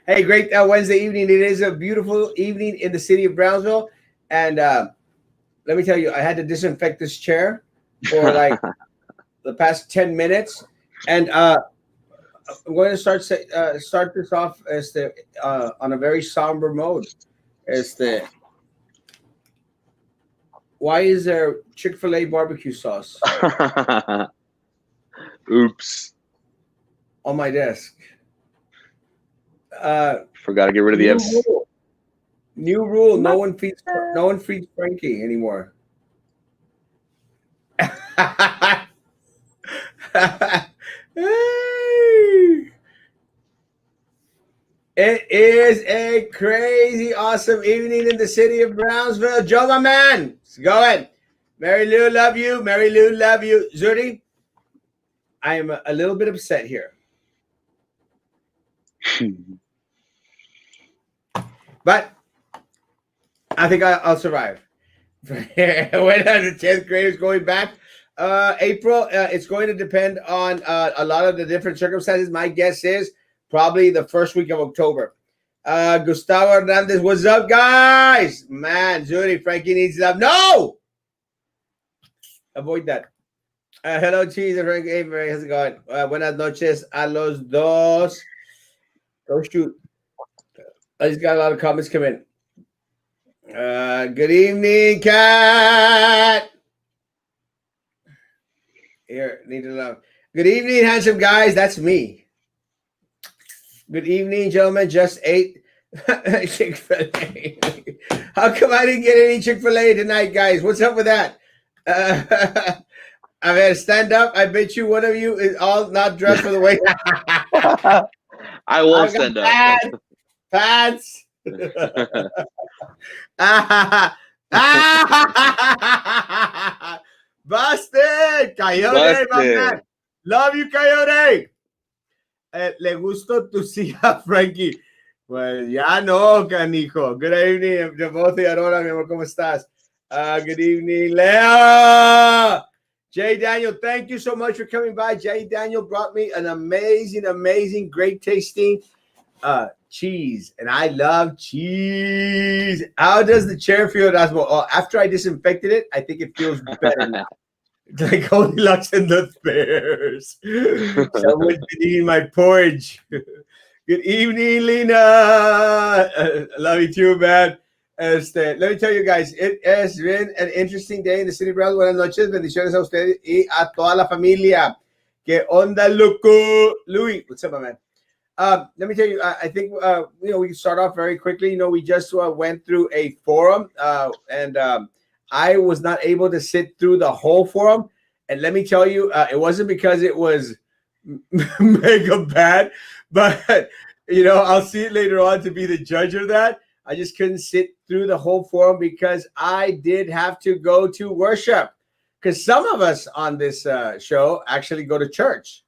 Hey, great Wednesday evening. It is a beautiful evening in the city of Brownsville. And let me tell you, I had to disinfect this chair for like the past 10 minutes. And I'm going to start this off on a very somber mode. As the Why is there Chick-fil-A barbecue sauce Oops. on my desk? Uh, Forgot to get rid of the new F's. rule. New rule. Not No one feeds Frankie anymore. Hey! It is a crazy, awesome evening in the city of Brownsville. Joe, my man, it's going. Mary Lou, love you. Mary Lou, love you. Zuri, I am a little bit upset here, but I think I'll survive. When are the 10th graders going back? April, it's going to depend on a lot of the different circumstances. My guess is probably the first week of October. Gustavo Hernandez, what's up, guys? Man, Zuri, Frankie needs love. No! Avoid that. Hello, Cheese and Frankie. Hey, Mary, how's it going? Buenas noches a los dos. Oh, shoot. I just got a lot of comments come in. Good evening, Cat. Here, need to love. Good evening, handsome guys. That's me. Good evening, gentlemen. Just ate Chick-fil-A. How come I didn't get any Chick-fil-A tonight, guys? What's up with that? I mean, stand up. I bet you one of you is all not dressed for the way. I won't I've got stand up. pants. Busted! Coyote, my man. Busted. Love you, Coyote. Le gusto tu silla, Frankie. Pues ya no, canijo. Good evening, Devote Aurora, mi amor, ¿cómo estás? Good evening, Leo. Jay Daniel, thank you so much for coming by. Jay Daniel brought me an amazing, great tasting cheese, and I love cheese. How does the chair feel, Erasmo? Oh, after I disinfected it, I think it feels better now. It's like Goldilocks and the Bears. Someone's been eating my porridge. Good evening, Lena. Love you too, man. Let me tell you guys, it has been an interesting day in the city of Brownsville. Buenas noches, bendiciones a ustedes y a toda la familia. ¿Qué onda, loco? Louis, what's up, my man? Let me tell you, I think we can start off very quickly. We just went through a forum, and I was not able to sit through the whole forum. And let me tell you, it wasn't because it was mega bad, but I'll see it later on to be the judge of that. I just couldn't sit through the whole forum because I did have to go to worship. Because some of us on this show actually go to church.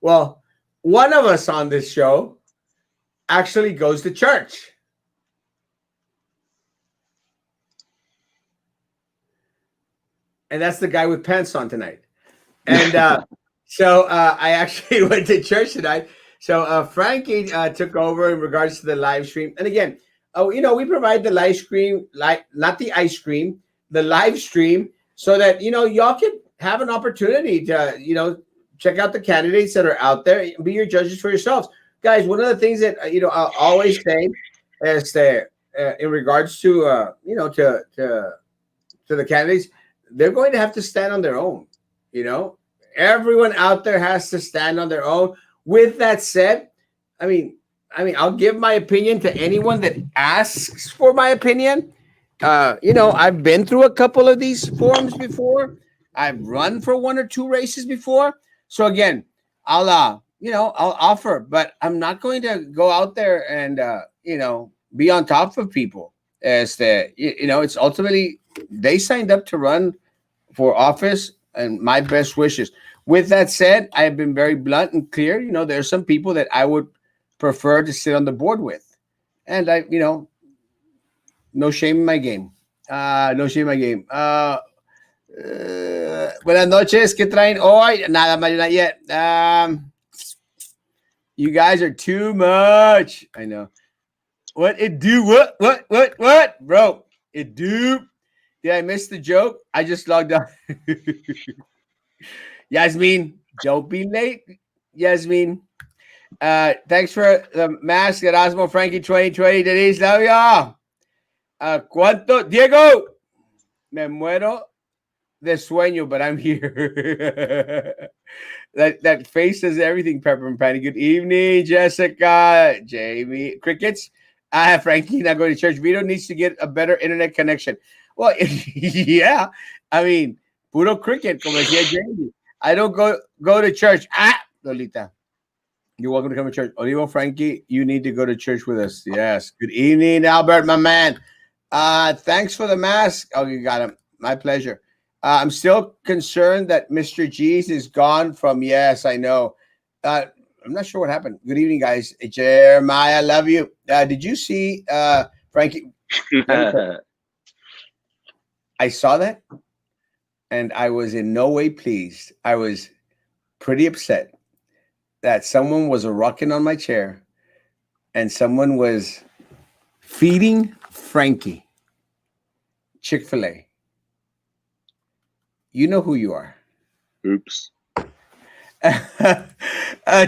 Well, one of us on this show actually goes to church. And that's the guy with pants on tonight. And so I actually went to church tonight. So Frankie took over in regards to the live stream. And again, we provide the live stream, not the ice cream, the live stream, so that, y'all can have an opportunity to, check out the candidates that are out there. Be your judges for yourselves, guys. One of the things that I'll always say is that in regards to to the candidates, they're going to have to stand on their own. Everyone out there has to stand on their own. With that said, I mean, I'll give my opinion to anyone that asks for my opinion. I've been through a couple of these forums before. I've run for one or two races before. So again, I'll offer, but I'm not going to go out there and be on top of people. As it's ultimately they signed up to run for office, and my best wishes. With that said, I have been very blunt and clear. There's some people that I would prefer to sit on the board with, and no shame in my game. No shame in my game. Buenas noches, ¿qué traen hoy? Nada, not yet. You guys are too much. I know. What it do? What? Bro, it do. Did I miss the joke? I just logged on. Yasmin, don't be late. Yasmin. Thanks for the mask, Erasmo Frankie 2020. Denise, love y'all. ¿Cuánto? Diego, me muero de sueño, but I'm here. that face says everything, Pepper and Patty. Good evening, Jessica, Jamie, crickets. I have Frankie not going to church. Vito needs to get a better internet connection. Well, yeah. I mean, puro cricket, como decía Jamie. I don't go to church. Lolita. You're welcome to come to church. Olivo Frankie, you need to go to church with us. Yes. Good evening, Albert, my man. Thanks for the mask. Oh, you got him. My pleasure. I'm still concerned that Mr. G's is gone from. Yes, I know. I'm not sure what happened. Good evening, guys. Jeremiah, I love you. Did you see Frankie? I saw that, and I was in no way pleased. I was pretty upset that someone was rocking on my chair, and someone was feeding Frankie Chick-fil-A. You know who you are. Oops.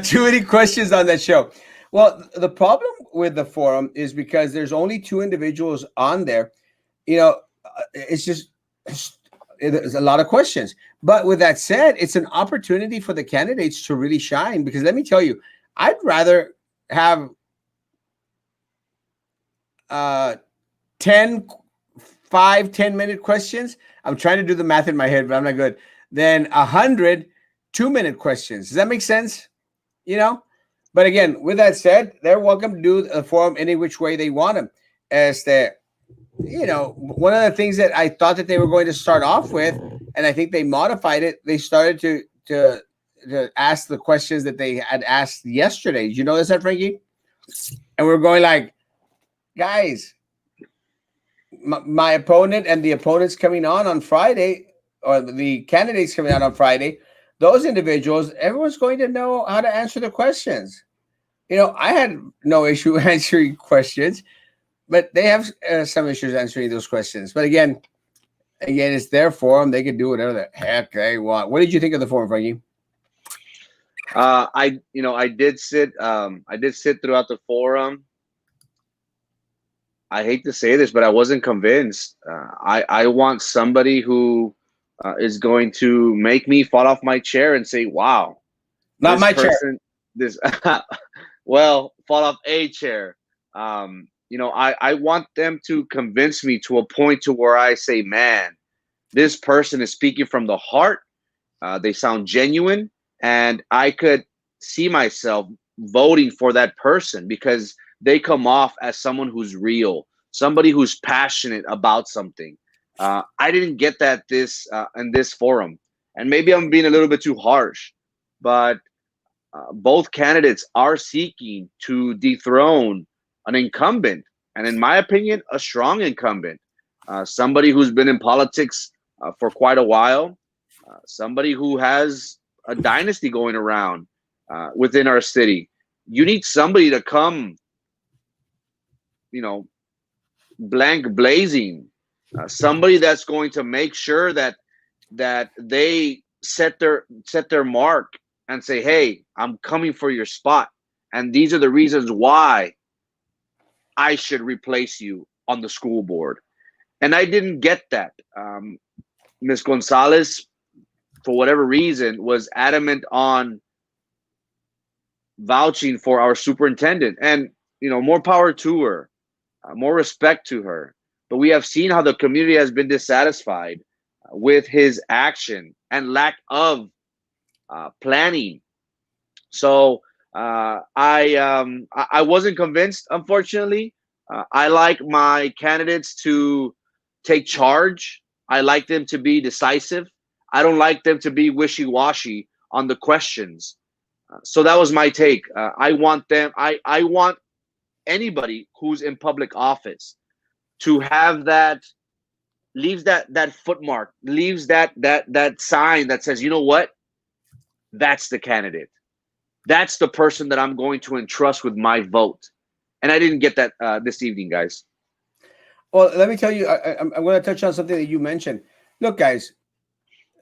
Too many questions on that show. Well, the problem with the forum is because there's only two individuals on there. You know, it's just there's a lot of questions. But with that said, it's an opportunity for the candidates to really shine. Because let me tell you, I'd rather have 10 5-10 minute questions. I'm trying to do the math in my head, but I'm not good. Then 100 2-minute questions. Does that make sense? You know? But again, with that said, they're welcome to do the forum any which way they want them. As the, you know, one of the things that I thought that they were going to start off with, and I think they modified it, they started to ask the questions that they had asked yesterday. Did you notice that, Frankie? And we're going like, guys, my opponent and the opponents coming on Friday, or the candidates coming on Friday, those individuals, everyone's going to know how to answer the questions. You know, I had no issue answering questions, but they have some issues answering those questions. But again, it's their forum. They can do whatever the heck they want. What did you think of the forum, Frankie? I did sit throughout the forum. I hate to say this, but I wasn't convinced. I want somebody who is going to make me fall off my chair and say, "Wow, not my chair." This, well, fall off a chair. I want them to convince me to a point to where I say, "Man, this person is speaking from the heart. They sound genuine, and I could see myself voting for that person because they come off as someone who's real, somebody who's passionate about something." I didn't get that in this forum, and maybe I'm being a little bit too harsh, but both candidates are seeking to dethrone an incumbent, and in my opinion, a strong incumbent, somebody who's been in politics for quite a while, somebody who has a dynasty going around within our city. You need somebody to come, blank blazing, somebody that's going to make sure that they set their mark and say, "Hey, I'm coming for your spot, and these are the reasons why I should replace you on the school board." And I didn't get that. Ms. Gonzalez, for whatever reason, was adamant on vouching for our superintendent, and more power to her, more respect to her. But we have seen how the community has been dissatisfied with his action and lack of planning. So I wasn't convinced, unfortunately. I like my candidates to take charge. I like them to be decisive. I don't like them to be wishy-washy on the questions. So that was my take. I want them. I want anybody who's in public office to have leaves that footmark, leaves that sign that says, you know what, that's the candidate. that's the person that I'm going to entrust with my vote. And I didn't get that this evening, guys. Well, let me tell you, I'm going to touch on something that you mentioned. Look, guys,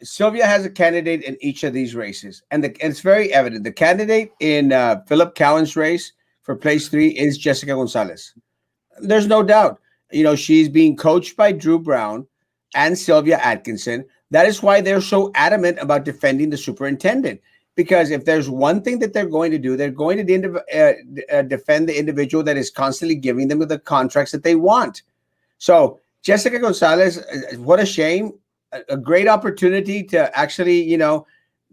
Sylvia has a candidate in each of these races, and it's very evident. The candidate in Philip Cowan's race for place 3 is Jessica Gonzalez. There's no doubt. She's being coached by Drew Brown and Sylvia Atkinson. That is why they're so adamant about defending the superintendent. Because if there's one thing that they're going to do, they're going to defend the individual that is constantly giving them the contracts that they want. So Jessica Gonzalez, what a shame. A great opportunity to actually,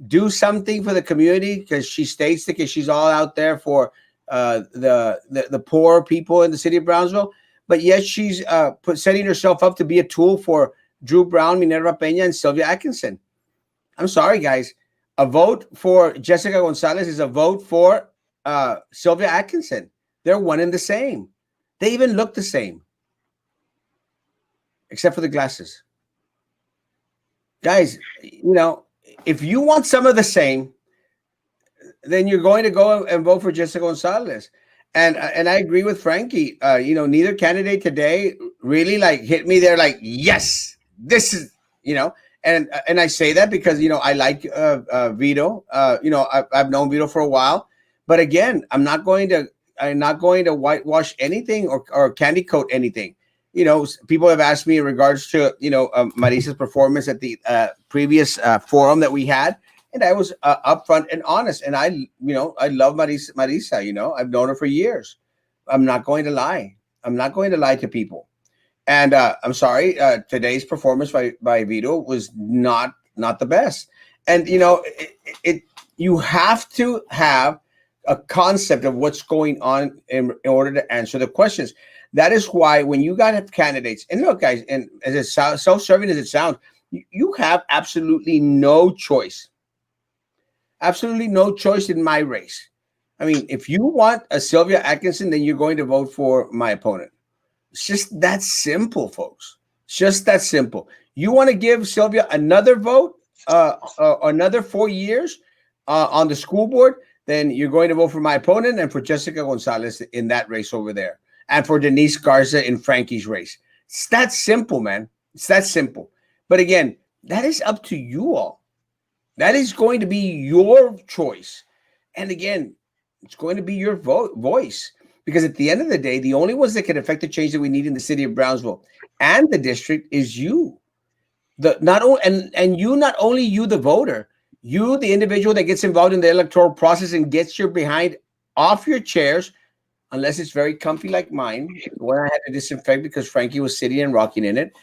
do something for the community, because she states that she's all out there for the poor people in the city of Brownsville. But yet she's setting herself up to be a tool for Drew Brown, Minerva Peña, and Sylvia Atkinson. I'm sorry, guys. A vote for Jessica Gonzalez is a vote for Sylvia Atkinson. They're one and the same. They even look the same, except for the glasses. Guys, if you want some of the same, then you're going to go and vote for Jessica Gonzalez. And I agree with Frankie. Neither candidate today really hit me there like, yes, this is, and I say that because, I like Vito. I've known Vito for a while. But again, I'm not going to whitewash anything or candy coat anything. People have asked me in regards to, Marisa's performance at the previous forum that we had. And I was upfront and honest. And I love Marisa. I've known her for years. I'm not going to lie. I'm not going to lie to people. And I'm sorry, today's performance by Vito was not the best. And, you have to have a concept of what's going on in order to answer the questions. That is why when you got candidates, and look, guys, and as self-serving as it sounds, you have absolutely no choice. Absolutely no choice in my race. I mean, if you want a Sylvia Atkinson, then you're going to vote for my opponent. It's just that simple, folks. It's just that simple. You want to give Sylvia another vote, another 4 years on the school board, then you're going to vote for my opponent and for Jessica Gonzalez in that race over there, and for Denise Garza in Frankie's race. It's that simple, man. It's that simple. But again, that is up to you all. That is going to be your choice. And again, it's going to be your voice. Because at the end of the day, the only ones that can affect the change that we need in the city of Brownsville and the district is you. Not only you, the voter, you, the individual that gets involved in the electoral process and gets your behind off your chairs, unless it's very comfy like mine, when I had to disinfect because Frankie was sitting and rocking in it,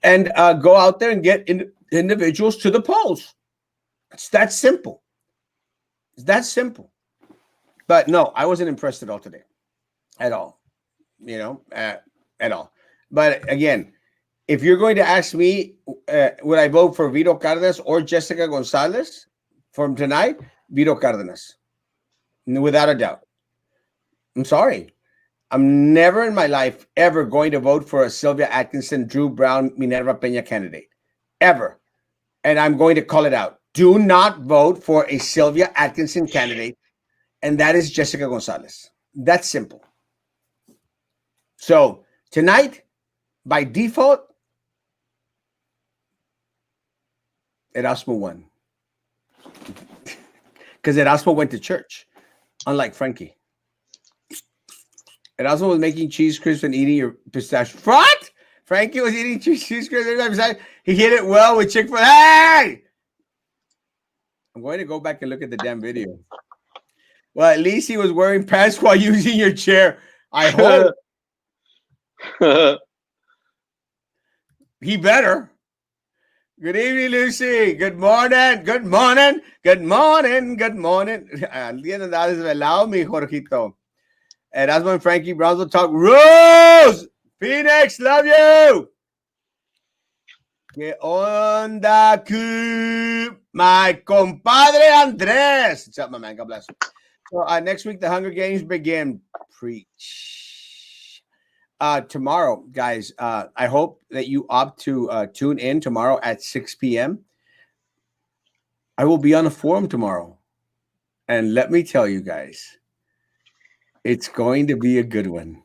and go out there and get individuals to the polls. It's that simple. It's that simple. But no, I wasn't impressed at all today. At all. At all. But again, if you're going to ask me, would I vote for Vito Cardenas or Jessica Gonzalez from tonight? Vito Cardenas. Without a doubt. I'm sorry. I'm never in my life ever going to vote for a Sylvia Atkinson, Drew Brown, Minerva Peña candidate. Ever. And I'm going to call it out. Do not vote for a Sylvia Atkinson candidate, and that is Jessica Gonzalez. That's simple. So tonight, by default, Erasmo won. Because Erasmo went to church, unlike Frankie. Erasmo was making cheese crisps and eating your pistachio. What? Frankie was eating cheese crisps. He hit it well with Chick-fil-A. Hey! I'm going to go back and look at the damn video. Well, at least he was wearing pants while using your chair. I hope. He better. Good evening, Lucy. Good morning. Good morning. Good morning. Good morning. Al día no da desvelado, mi Jorgito. Erasmo and Frankie Brownsville talk. Rose! Phoenix, love you! ¿Qué onda, Coop? My compadre Andres. What's up, my man? God bless. So next week, the Hunger Games begin. Preach. Tomorrow, guys, I hope that you opt to tune in tomorrow at 6 p.m. I will be on a forum tomorrow. And let me tell you guys, it's going to be a good one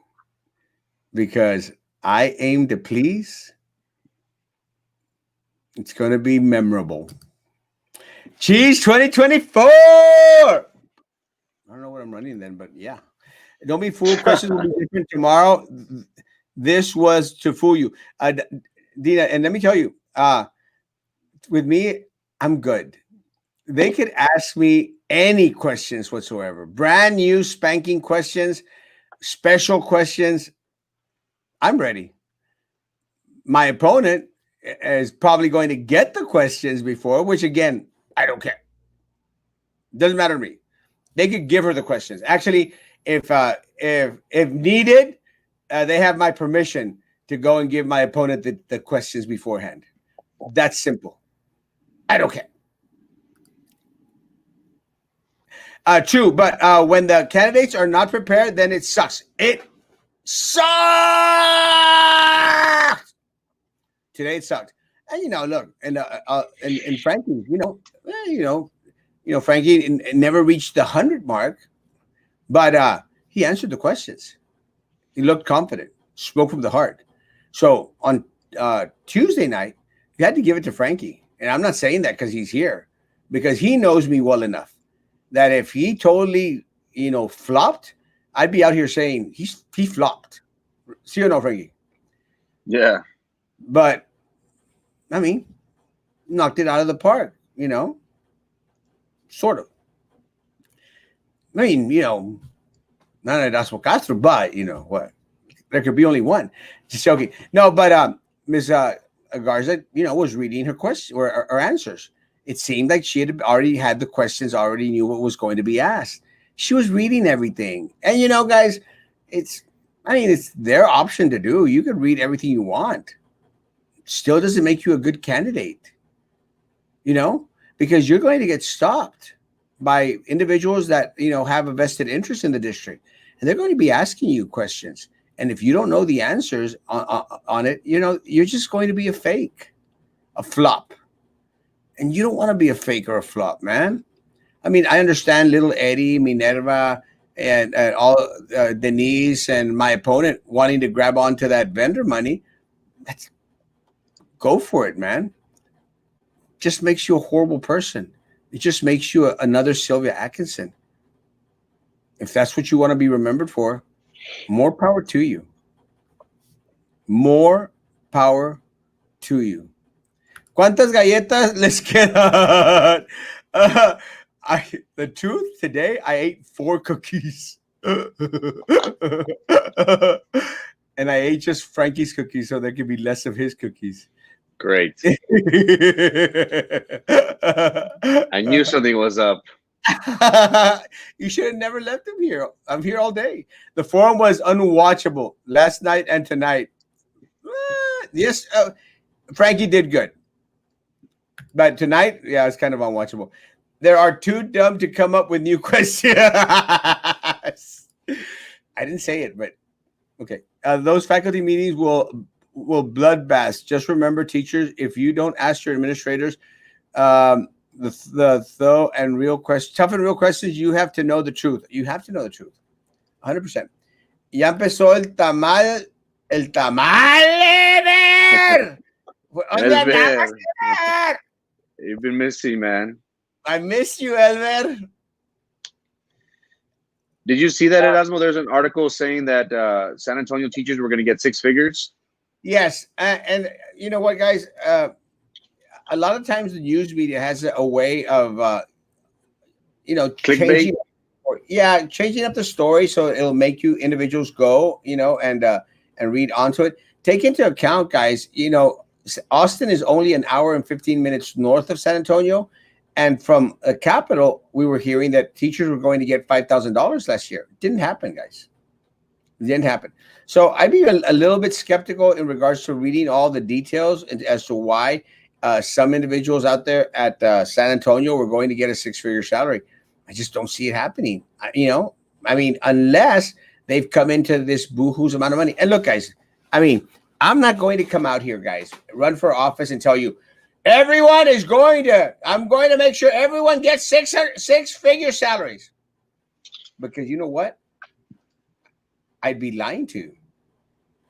because I aim to please. It's going to be memorable. Cheese 2024. I don't know what I'm running then, but yeah. Don't be fooled. Questions will be different tomorrow. This was to fool you. Dina, and let me tell you, with me, I'm good. They could ask me any questions whatsoever. Brand new spanking questions, special questions. I'm ready. My opponent is probably going to get the questions before, which again, I don't care. Doesn't matter to me. They could give her the questions. Actually, if needed, they have my permission to go and give my opponent the questions beforehand. That's simple. I don't care. True, but when the candidates are not prepared, then it sucks. It sucks. Today it sucked, and look, and Frankie, Frankie never reached the 100 mark, but he answered the questions. He looked confident, spoke from the heart. So on Tuesday night, you had to give it to Frankie, and I'm not saying that because he's here, because he knows me well enough that if he totally, flopped, I'd be out here saying he flopped. See or no, Frankie? Yeah. But I mean, knocked it out of the park, sort of. I mean, not Erasmo Castro, but what? There could be only one. Just joking. No, but Ms. Garza, was reading her questions or answers. It seemed like she had already had the questions, already knew what was going to be asked. She was reading everything. And guys, it's their option to do. You can read everything you want. Still doesn't make you a good candidate. Because you're going to get stopped by individuals that, have a vested interest in the district. And they're going to be asking you questions. And if you don't know the answers on it, you're just going to be a fake, a flop. And you don't want to be a fake or a flop, man. I mean, I understand little Eddie, Minerva, and all Denise and my opponent wanting to grab onto that vendor money. Go for it, man. Just makes you a horrible person. It just makes you another Sylvia Atkinson. If that's what you want to be remembered for, more power to you. More power to you. ¿Cuántas galletas les quedan? The truth, today I ate 4 cookies. And I ate just Frankie's cookies so there could be less of his cookies. Great. I knew something was up. You should have never left him here. I'm here all day. The forum was unwatchable last night and tonight. Yes, Frankie did good. But tonight, yeah, it's kind of unwatchable. There are too dumb to come up with new questions. I didn't say it, but okay. Those faculty meetings will bloodbath. Just remember, teachers, if you don't ask your administrators the tough and real questions, you have to know the truth. You have to know the truth. 100%. Ya empezó el tamal. Elber, you've been missing, man. I miss you, Elber. Did you see that, Erasmo? There's an article saying that San Antonio teachers were going to get 6 figures. Yes, and you know what, guys? A lot of times the news media has a way of, Clickbait. changing up the story so it'll make you individuals go, and read onto it. Take into account, guys. Austin is only an hour and 15 minutes north of San Antonio. And from the capital, we were hearing that teachers were going to get $5,000 last year. It didn't happen, guys. It didn't happen. So I'd be a little bit skeptical in regards to reading all the details as to why some individuals out there at San Antonio were going to get a 6-figure salary. I just don't see it happening. Unless they've come into this boohoo's amount of money. And look, guys, I'm not going to come out here, guys, run for office and tell you, Everyone is going to. I'm going to make sure everyone gets six-figure salaries. Because you know what? I'd be lying to you.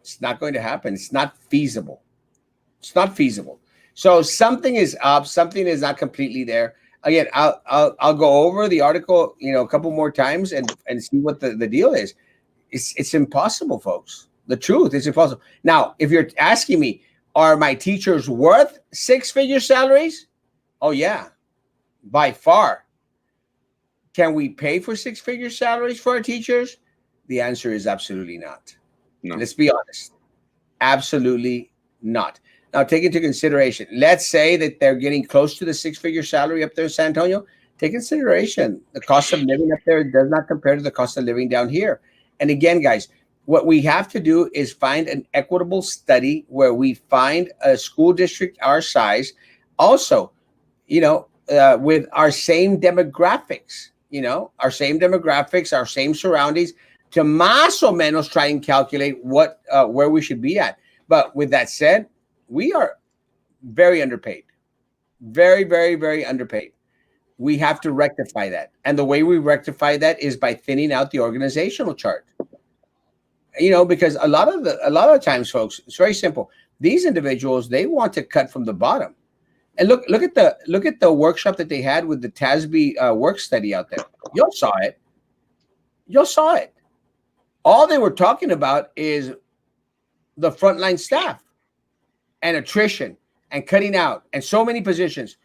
It's not going to happen. It's not feasible. It's not feasible. So something is up. Something is not completely there. Again, I'll go over the article, a couple more times and see what the deal is. It's impossible, folks. The truth is impossible. Now, if you're asking me, are my teachers worth six-figure salaries? Oh yeah, by far. Can we pay for six-figure salaries for our teachers? The answer is absolutely not. No. Let's be honest. Absolutely not. Now, take into consideration. Let's say that they're getting close to the six-figure salary up there in San Antonio. Take consideration. The cost of living up there does not compare to the cost of living down here. And again, guys, what we have to do is find an equitable study where we find a school district our size, also, with our same demographics, our same surroundings, to más o menos try and calculate where we should be at. But with that said, we are very underpaid, very, very, very underpaid. We have to rectify that. And the way we rectify that is by thinning out the organizational chart. Because a lot of times, folks, it's very simple. These individuals, they want to cut from the bottom. And look at the workshop that they had with the TASB work study out there. Y'all saw it. All they were talking about is the frontline staff and attrition and cutting out and so many positions.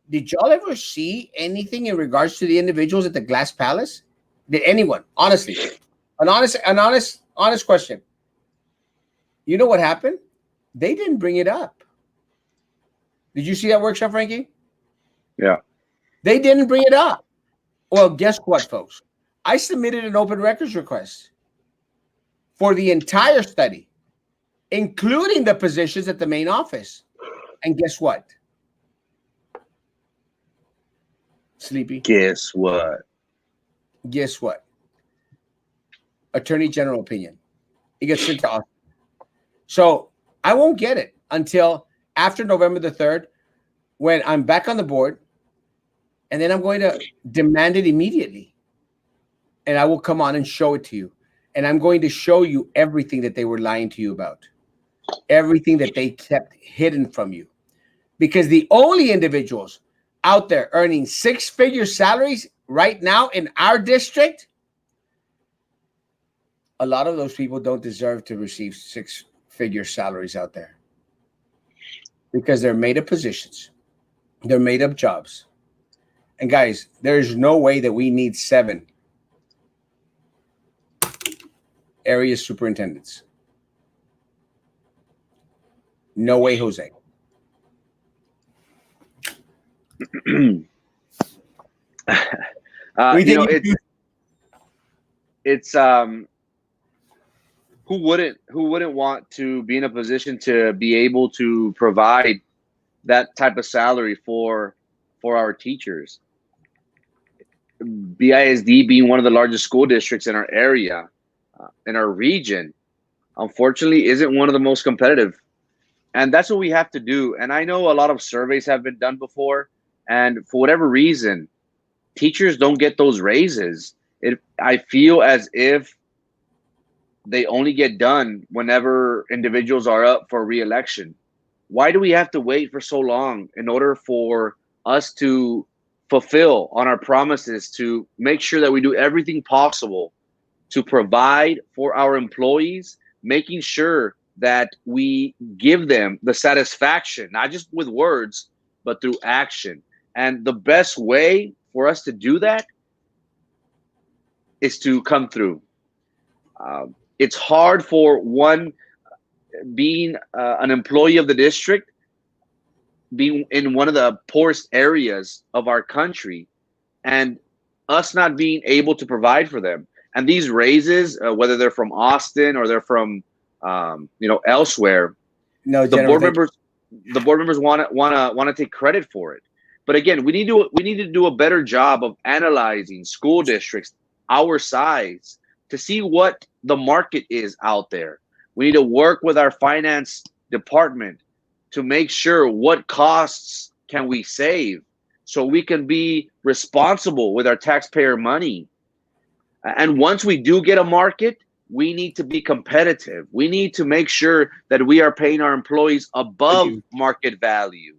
Did y'all ever see anything in regards to the individuals at the Glass Palace? Did anyone? Honestly, an honest question. You know what happened? They didn't bring it up. Did you see that workshop, Frankie? Yeah. They didn't bring it up. Well, guess what, folks? I submitted an open records request for the entire study, including the positions at the main office. And guess what? Sleepy. Guess what? Attorney General opinion. It gets sent to us. So I won't get it until after November the 3rd, when I'm back on the board, and then I'm going to demand it immediately. And I will come on and show it to you. And I'm going to show you everything that they were lying to you about. Everything that they kept hidden from you. Because the only individuals out there earning six-figure salaries right now in our district, a lot of those people don't deserve to receive six-figure salaries out there. Because they're made up positions. They're made up jobs. And guys, there's no way that we need 7 area superintendents. No way, Jose. It's who wouldn't want to be in a position to be able to provide that type of salary for our teachers? BISD being one of the largest school districts in our area, in our region, unfortunately isn't one of the most competitive. And that's what we have to do. And I know a lot of surveys have been done before, and for whatever reason, teachers don't get those raises. I feel as if they only get done whenever individuals are up for re-election. Why do we have to wait for so long in order for us to fulfill on our promises to make sure that we do everything possible to provide for our employees, making sure that we give them the satisfaction, not just with words, but through action? And the best way for us to do that is to come through. It's hard for one being an employee of the district, being in one of the poorest areas of our country, and us not being able to provide for them. And these raises, whether they're from Austin or they're from elsewhere, the board members want to take credit for it. But again, we need to do a better job of analyzing school districts our size to see what the market is out there. We need to work with our finance department to make sure what costs can we save so we can be responsible with our taxpayer money. And once we do get a market, we need to be competitive. We need to make sure that we are paying our employees above market value.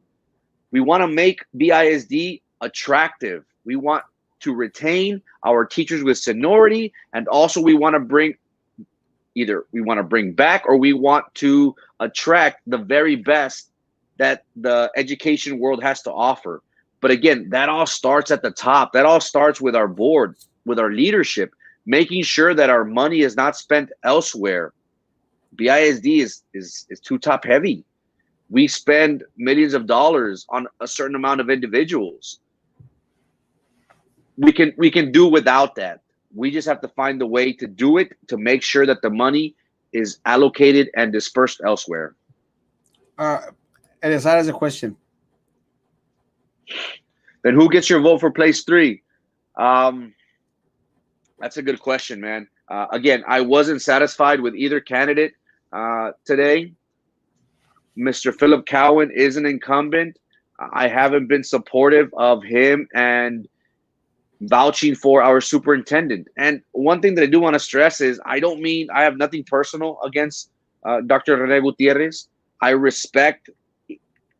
We want to make BISD attractive. We want to retain our teachers with seniority, and also we want to bring back, or we want to attract the very best that the education world has to offer. But again, that all starts at the top. That all starts with our board, with our leadership, making sure that our money is not spent elsewhere. BISD is too top heavy. We spend millions of dollars on a certain amount of individuals. We can do without that. We just have to find a way to do it, to make sure that the money is allocated and dispersed elsewhere. Elizar has a question. Then who gets your vote for place 3? That's a good question, man. Again, I wasn't satisfied with either candidate today. Mr. Philip Cowan is an incumbent. I haven't been supportive of him and vouching for our superintendent. And one thing that I do want to stress is I have nothing personal against Dr. Rene Gutierrez. I respect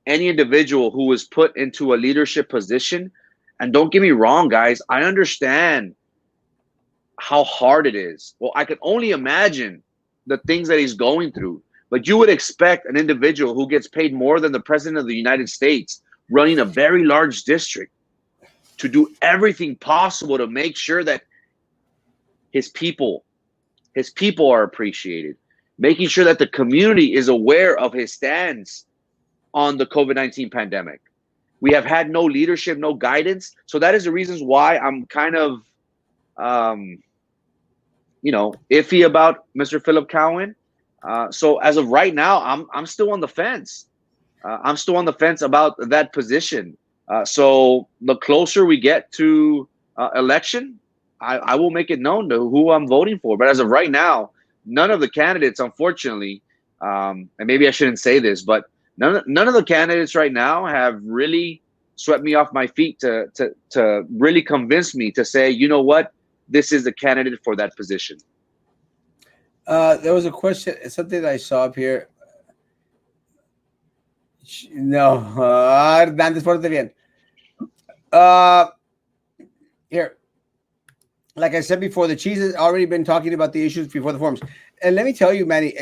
any individual who is put into a leadership position. And don't get me wrong, guys, I understand how hard it is. Well, I can only imagine the things that he's going through. But you would expect an individual who gets paid more than the president of the United States, running a very large district, to do everything possible to make sure that his people are appreciated, making sure that the community is aware of his stance on the COVID-19 pandemic. We have had no leadership, no guidance. So that is the reasons why I'm kind of, iffy about Mr. Philip Cowan. So as of right now, I'm still on the fence. I'm still on the fence about that position. So the closer we get to election, I will make it known to who I'm voting for. But as of right now, none of the candidates, unfortunately, and maybe I shouldn't say this, but none of the candidates right now have really swept me off my feet to really convince me to say, you know what, this is the candidate for that position. There was a question, something that I saw up here. No, Hernández, porte bien. Here, like I said before, the Cheese has already been talking about the issues before the forums. And let me tell you, Manny,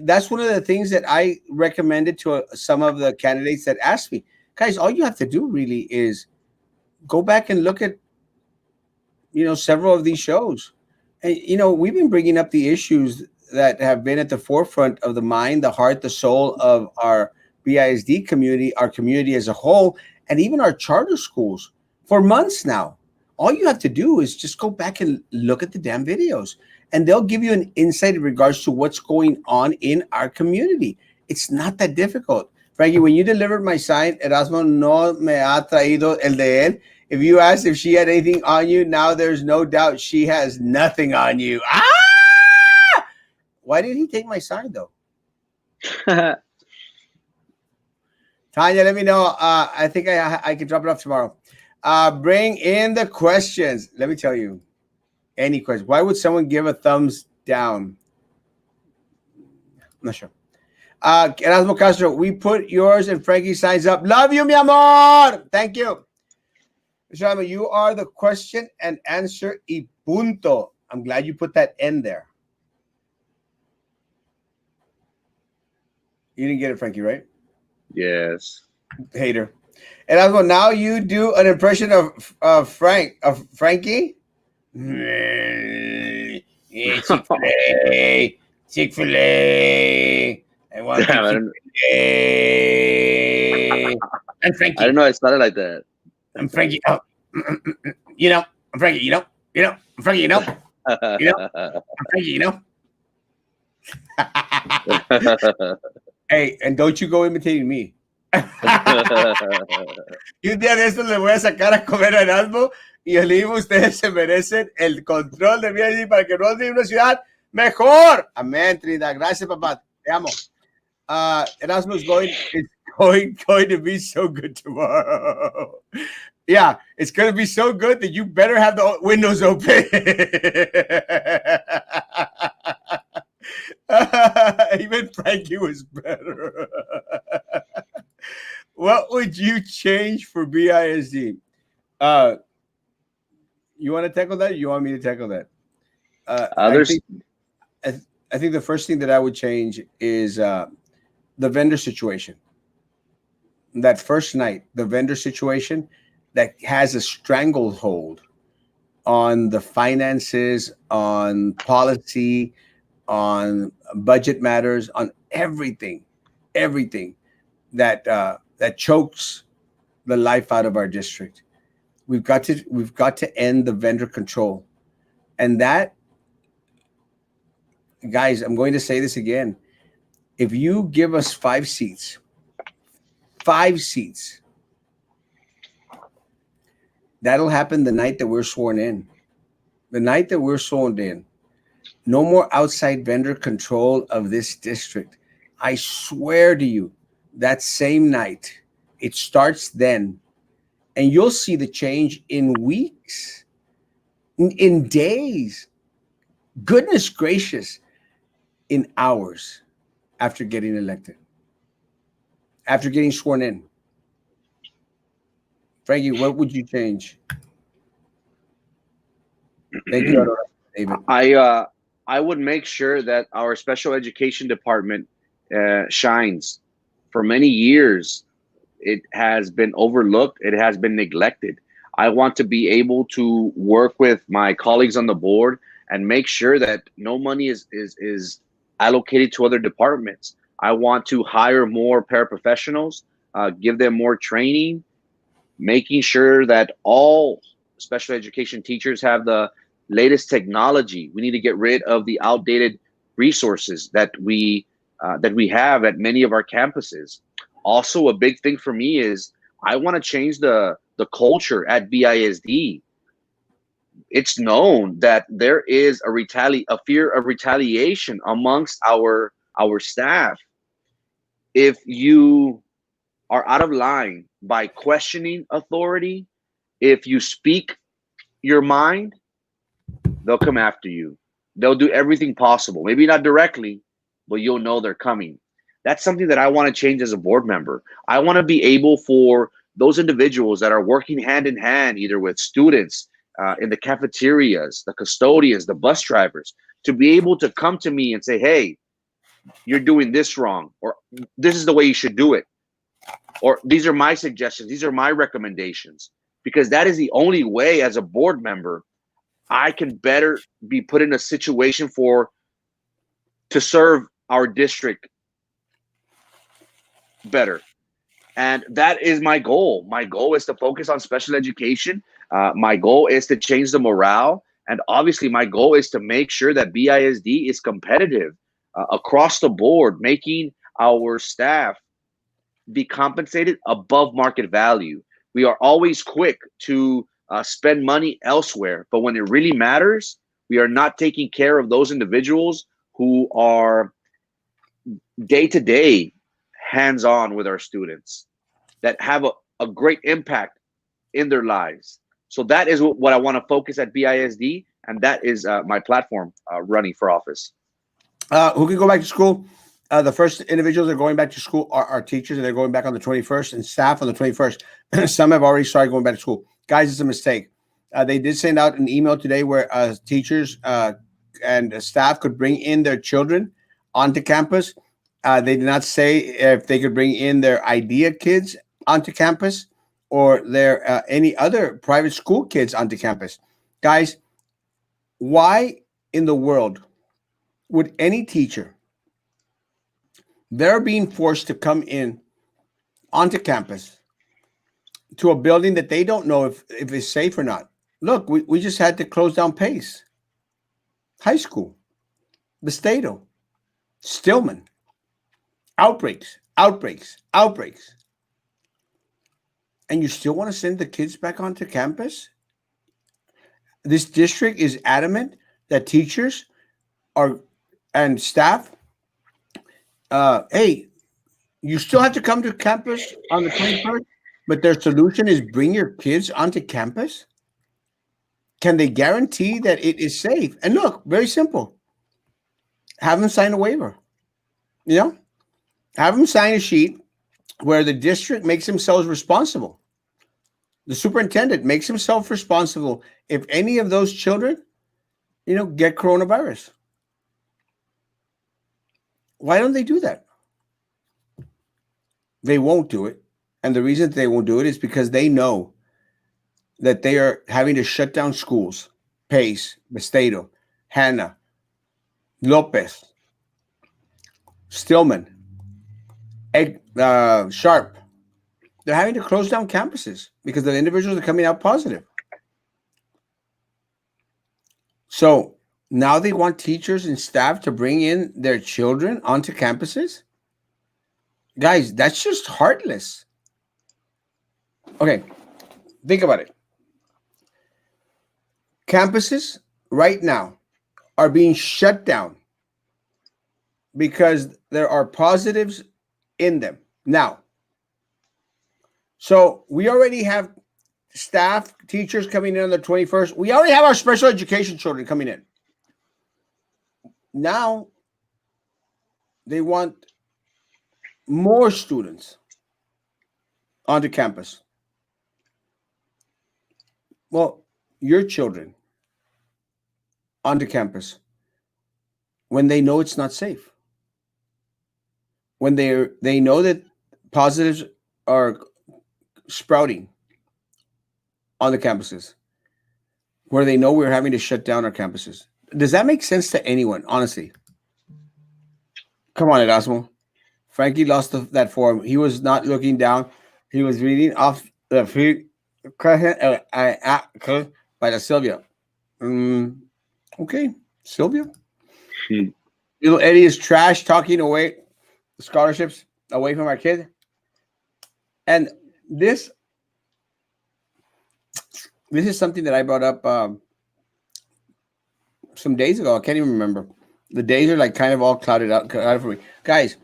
that's one of the things that I recommended to some of the candidates that asked me. Guys, all you have to do really is go back and look at, several of these shows. And, we've been bringing up the issues that have been at the forefront of the mind, the heart, the soul of our BISD community, our community as a whole, and even our charter schools for months now. All you have to do is just go back and look at the damn videos, and they'll give you an insight in regards to what's going on in our community. It's not that difficult. Frankie, when you delivered my sign, Erasmo no me ha traído el de él. If you asked if she had anything on you, now there's no doubt she has nothing on you. Ah! Why did he take my sign, though? Tanya, let me know. I think I can drop it off tomorrow. Bring in the questions. Let me tell you. Any question. Why would someone give a thumbs down? I'm not sure. Erasmo Castro, we put yours and Frankie's signs up. Love you, mi amor. Thank you. Erasmo, you are the question and answer y punto. I'm glad you put that in there. You didn't get it, Frankie, right? Yes. Hater. Erasmo, now you do an impression of Frankie. Chick-fil-A. Chick-fil-A. I want Chick-fil-A. And Frankie. I don't know. I started like that. I'm Frankie. Oh, I'm Frankie. I'm Frankie. I'm Frankie. Hey, and don't you go imitating me. Y un día de estos le voy a sacar a comer a Erasmo y el digo, ustedes se merecen el control de vida para que nos viva una ciudad mejor. Amén, Trinidad. Gracias, papá. Te amo. Erasmo is going to be so good tomorrow. Yeah, it's going to be so good that you better have the windows open. Even Frankie was better. What would you change for BISD? Uh, you want to tackle that? Or you want me to tackle that? Uh, I There's think I, th- I think the first thing that I would change is the vendor situation. That first night, the vendor situation that has a stranglehold on the finances, on policy, on budget matters, on everything that chokes the life out of our district. We've got to end the vendor control, and that, guys, I'm going to say this again. If you give us five seats, that'll happen the night that we're sworn in. The night that we're sworn in, no more outside vendor control of this district. I swear to you, that same night, it starts then, and you'll see the change in weeks, in days. Goodness gracious, in hours after getting elected, after getting sworn in. Frankie, what would you change? Thank you, Aurora. David. I I would make sure that our special education department shines. For many years, it has been overlooked. It has been neglected. I want to be able to work with my colleagues on the board and make sure that no money is allocated to other departments. I want to hire more paraprofessionals, give them more training, making sure that all special education teachers have the latest technology. We need to get rid of the outdated resources that we have at many of our campuses. Also, a big thing for me is I want to change the culture at BISD. It's known that there is a fear of retaliation amongst our staff if you are out of line by questioning authority. If you speak your mind, they'll come after you. They'll do everything possible. Maybe not directly, but you'll know they're coming. That's something that I want to change as a board member. I want to be able for those individuals that are working hand in hand, either with students in the cafeterias, the custodians, the bus drivers, to be able to come to me and say, hey, you're doing this wrong, or this is the way you should do it, or these are my suggestions, these are my recommendations, because that is the only way as a board member I can better be put in a situation to serve our district better. And that is my goal. My goal is to focus on special education. My goal is to change the morale. And obviously, my goal is to make sure that BISD is competitive across the board, making our staff be compensated above market value. We are always quick to spend money elsewhere, but when it really matters, we are not taking care of those individuals who are day to day hands on with our students that have a great impact in their lives. So that is what I want to focus at BISD, and that is my platform running for office. Who can go back to school? The first individuals that are going back to school are teachers, and they're going back on the 21st, and staff on the 21st. Some have already started going back to school. Guys, it's a mistake. They did send out an email today where teachers and staff could bring in their children onto campus. They did not say if they could bring in their IDEA kids onto campus or their any other private school kids onto campus. Guys, why in the world would any teacher, they're being forced to come in onto campus to a building that they don't know if it's safe or not? Look, we just had to close down Pace High School, Bestato, Stillman. Outbreaks, outbreaks, outbreaks. And you still want to send the kids back onto campus? This district is adamant that teachers are and staff, hey, You still have to come to campus on the 21st, but their solution is bring your kids onto campus. Can they guarantee that it is safe? And look, very simple. Have them sign a waiver. You know, have them sign a sheet where the district makes themselves responsible. The superintendent makes himself responsible if any of those children, get coronavirus. Why don't they do that? They won't do it. And the reason they won't do it is because they know that they are having to shut down schools. Pace, Bestedo, Hanna, Lopez, Stillman, Sharp. They're having to close down campuses because the individuals are coming out positive. So now they want teachers and staff to bring in their children onto campuses? Guys, that's just heartless. Okay, think about it. Campuses right now are being shut down because there are positives in them. Now, so we already have staff, teachers coming in on the 21st. We already have our special education children coming in. Now, they want more students onto campus. Well, your children onto campus when they know it's not safe. When they know that positives are sprouting on the campuses, where they know we're having to shut down our campuses. Does that make sense to anyone, honestly? Come on, Erasmo. Frankie lost that form. He was not looking down. He was reading off the free by the Sylvia. Okay, Sylvia. Little Eddie is trash talking away the scholarships away from our kid. And this is something that I brought up some days ago. I can't even remember. The days are like kind of all clouded out for me. Guys,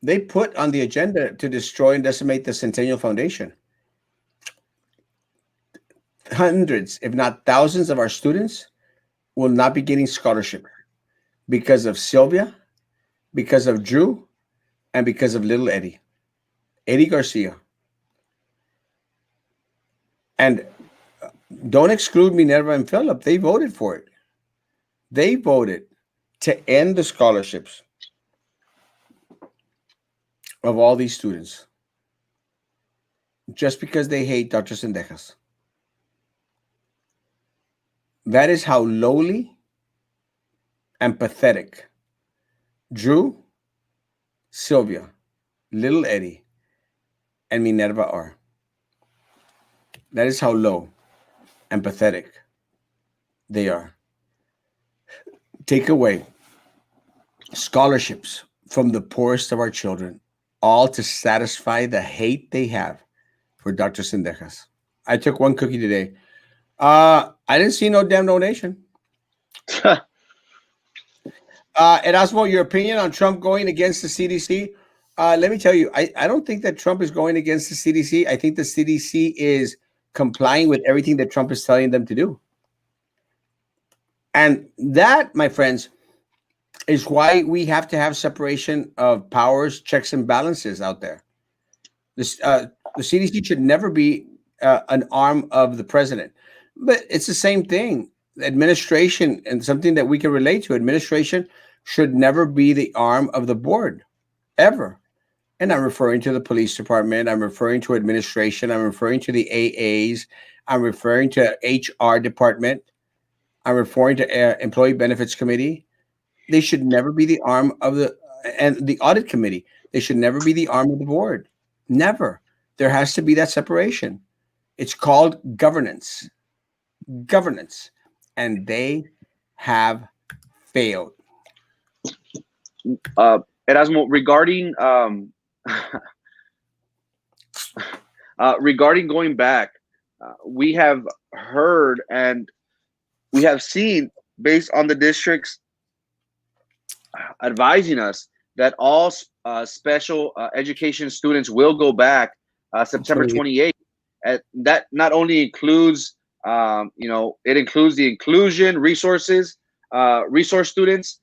they put on the agenda to destroy and decimate the Centennial Foundation. Hundreds, if not thousands, of our students will not be getting scholarship because of Sylvia, because of Drew, and because of little Eddie Garcia. And don't exclude Minerva and Philip. They voted for it. They voted to end the scholarships of all these students just because they hate Dr. Sendejas. That is how lowly and pathetic Drew, Sylvia, little Eddie, and Minerva are. That is how low and pathetic they are. Take away scholarships from the poorest of our children, all to satisfy the hate they have for Dr. Sendejas. I took one cookie today. I didn't see no damn donation. Erasmo, your opinion on Trump going against the CDC? Let me tell you, I don't think that Trump is going against the CDC. I think the CDC is complying with everything that Trump is telling them to do. And that, my friends, is why we have to have separation of powers, checks and balances out there. The CDC should never be an arm of the president. But it's the same thing. Administration, and something that we can relate to, administration should never be the arm of the board, ever. And I'm referring to the police department. I'm referring to administration. I'm referring to the AAs. I'm referring to HR department. I'm referring to employee benefits committee. They should never be the arm of the audit committee. They should never be the arm of the board. Never. There has to be that separation. It's called governance. Governance. And they have failed. Erasmo, regarding regarding going back, we have heard and we have seen, based on the district's advising us that all special education students will go back September 28th. That not only includes, it includes the inclusion resources, resource students.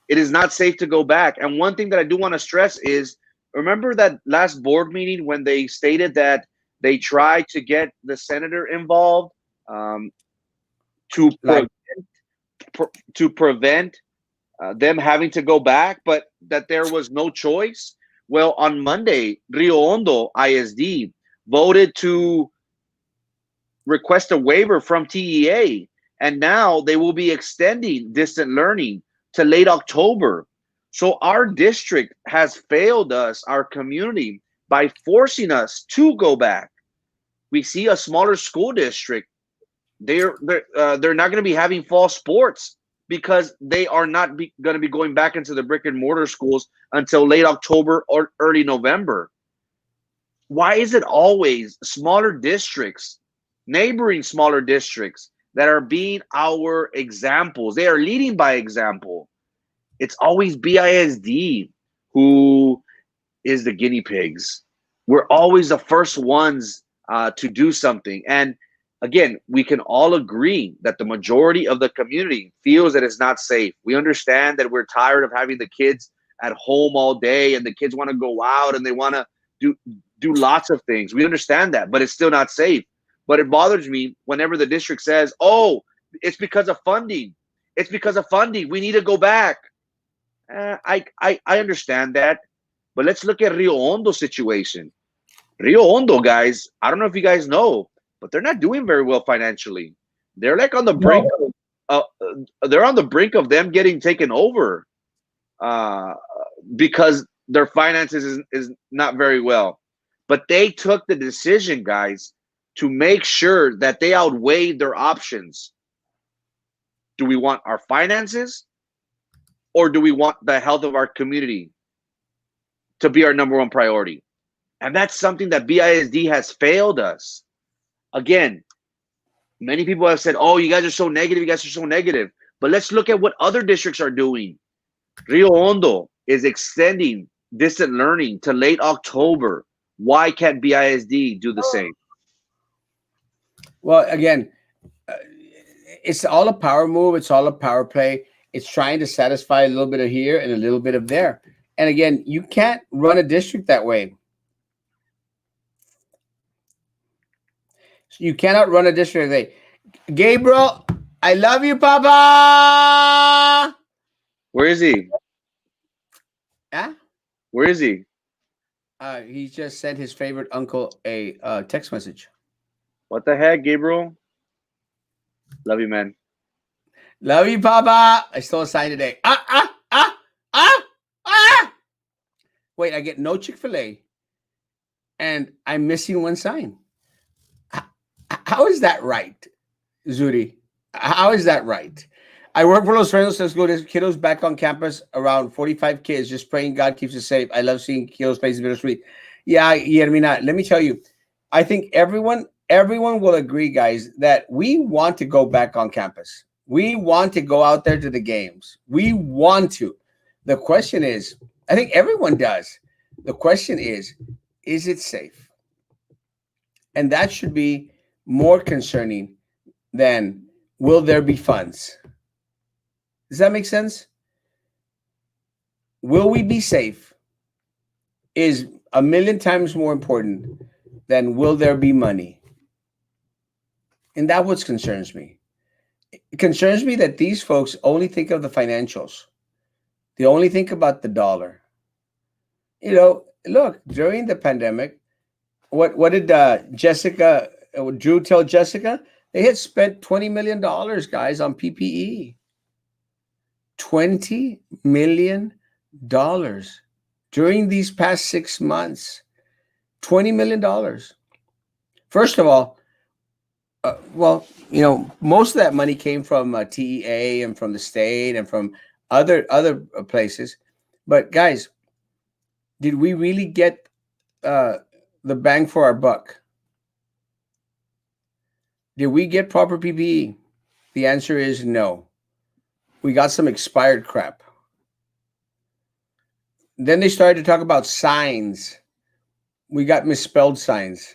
It is not safe to go back. And one thing that I do want to stress is, remember that last board meeting when they stated that they tried to get the senator involved, um, to Like, to prevent them having to go back, but that there was no choice. Well, on Monday, Rio Hondo ISD voted to request a waiver from TEA, and now they will be extending distant learning to late October. So our district has failed us, our community, by forcing us to go back. We see a smaller school district, they're not going to be having fall sports because they are not going to be going back into the brick and mortar schools until late October or early November. Why is it always smaller districts, neighboring smaller districts, that are being our examples? They are leading by example. It's always BISD who is the guinea pigs. We're always the first ones to do something. And again, we can all agree that the majority of the community feels that it's not safe. We understand that we're tired of having the kids at home all day, and the kids want to go out and they want to do lots of things. We understand that, but it's still not safe. But it bothers me whenever the district says, "Oh, it's because of funding. It's because of funding. We need to go back." I understand that, but let's look at Rio Hondo's situation. Rio Hondo, guys, I don't know if you guys know, but they're not doing very well financially. They're like on the brink no. they're on the brink of them getting taken over, uh, because their finances is not very well. But they took the decision, guys, to make sure that they outweighed their options. Do we want our finances, or do we want the health of our community to be our number one priority? And that's something that BISD has failed us. Again, many people have said, "Oh, you guys are so negative. You guys are so negative." But let's look at what other districts are doing. Rio Hondo is extending distant learning to late October. Why can't BISD do the same? Well, again, uh, it's all a power move. It's all a power play. It's trying to satisfy a little bit of here and a little bit of there. And again, you can't run a district that way. You cannot run a district that way. Gabriel, I love you, Papa. Where is he? Yeah. Where is he? He just sent his favorite uncle a text message. What the heck, Gabriel? Love you, man. Love you, Papa. I stole a sign today. Ah. Wait, I get no Chick-fil-A, and I'm missing one sign. How is that right, Zuri? How is that right? I work for Los Fresnos School. There's kiddos back on campus, around 45 kids, just praying God keeps us safe. I love seeing kiddos' faces bittersweet. Yeah, Yermina, let me tell you, I think everyone will agree, guys, that we want to go back on campus. We want to go out there to the games. We want to. The question is, I think everyone does. The question is it safe? And that should be more concerning than will there be funds? Does that make sense? Will we be safe is a million times more important than will there be money. And that's what concerns me. It concerns me that these folks only think of the financials. They only think about the dollar. Look, during the pandemic, what did Drew tell Jessica? They had spent $20 million, guys, on PPE. $20 million during these past 6 months. $20 million. First of all, most of that money came from TEA and from the state and from other places. But guys, did we really get the bang for our buck? Did we get proper PPE? The answer is no. We got some expired crap. Then they started to talk about signs. We got misspelled signs.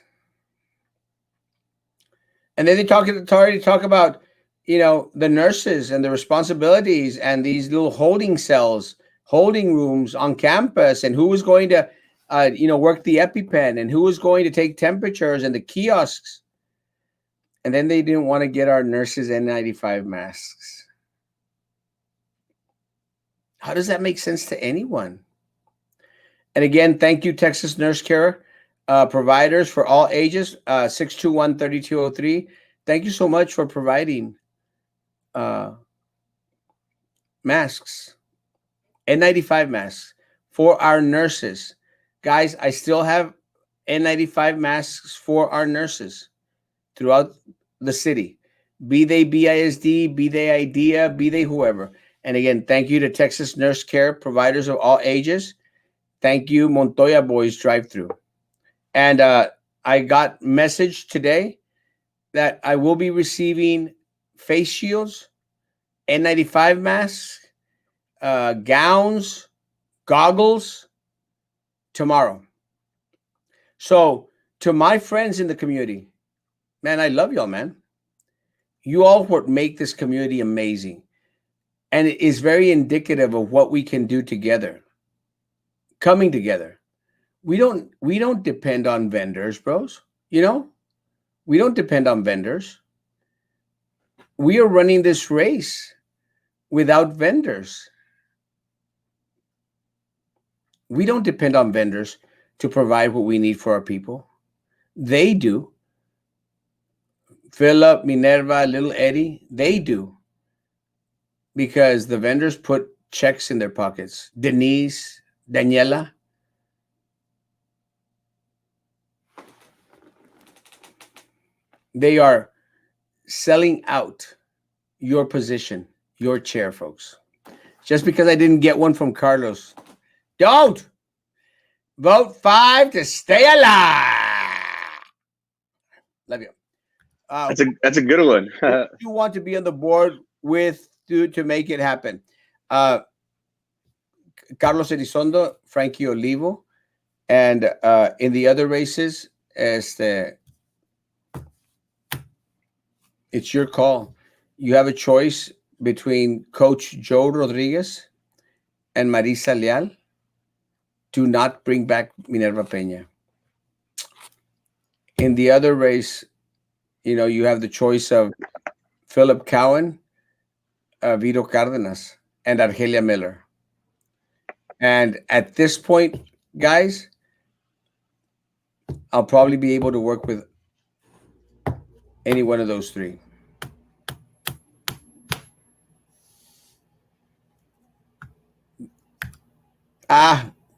And then they started to talk about, the nurses and the responsibilities and these little holding cells, holding rooms on campus, and who was going to, work the EpiPen, and who was going to take temperatures, and the kiosks. And then they didn't want to get our nurses N95 masks. How does that make sense to anyone? And again, thank you, Texas Nurse Care providers for all ages, 621-3203. Thank you so much for providing uh, masks, N95 masks for our nurses. Guys, I still have N95 masks for our nurses throughout the city, be they BISD, be they IDEA, be they whoever. And again, thank you to Texas Nurse Care providers of all ages. Thank you, Montoya Boys Drive Through. And I got message today that I will be receiving face shields, N95 masks, gowns, goggles tomorrow. So to my friends in the community, man, I love y'all, man. You all what make this community amazing. And it is very indicative of what we can do together. Coming together. We don't depend on vendors, bros. We don't depend on vendors. We are running this race without vendors. We don't depend on vendors to provide what we need for our people. They do. Philip, Minerva, little Eddie, they do. Because the vendors put checks in their pockets. Denise, Daniela. They are selling out your position, your chair, folks. Just because I didn't get one from Carlos. Don't vote 5 to stay alive. Love you. That's a good one. You want to be on the board with to make it happen? Carlos Elizondo, Frankie Olivo, and in the other races, it's your call. You have a choice between Coach Joe Rodriguez and Marisa Leal. Do not bring back Minerva Peña. In the other race, you have the choice of Philip Cowan, Vito Cardenas, and Argelia Miller. And at this point, guys, I'll probably be able to work with any one of those three.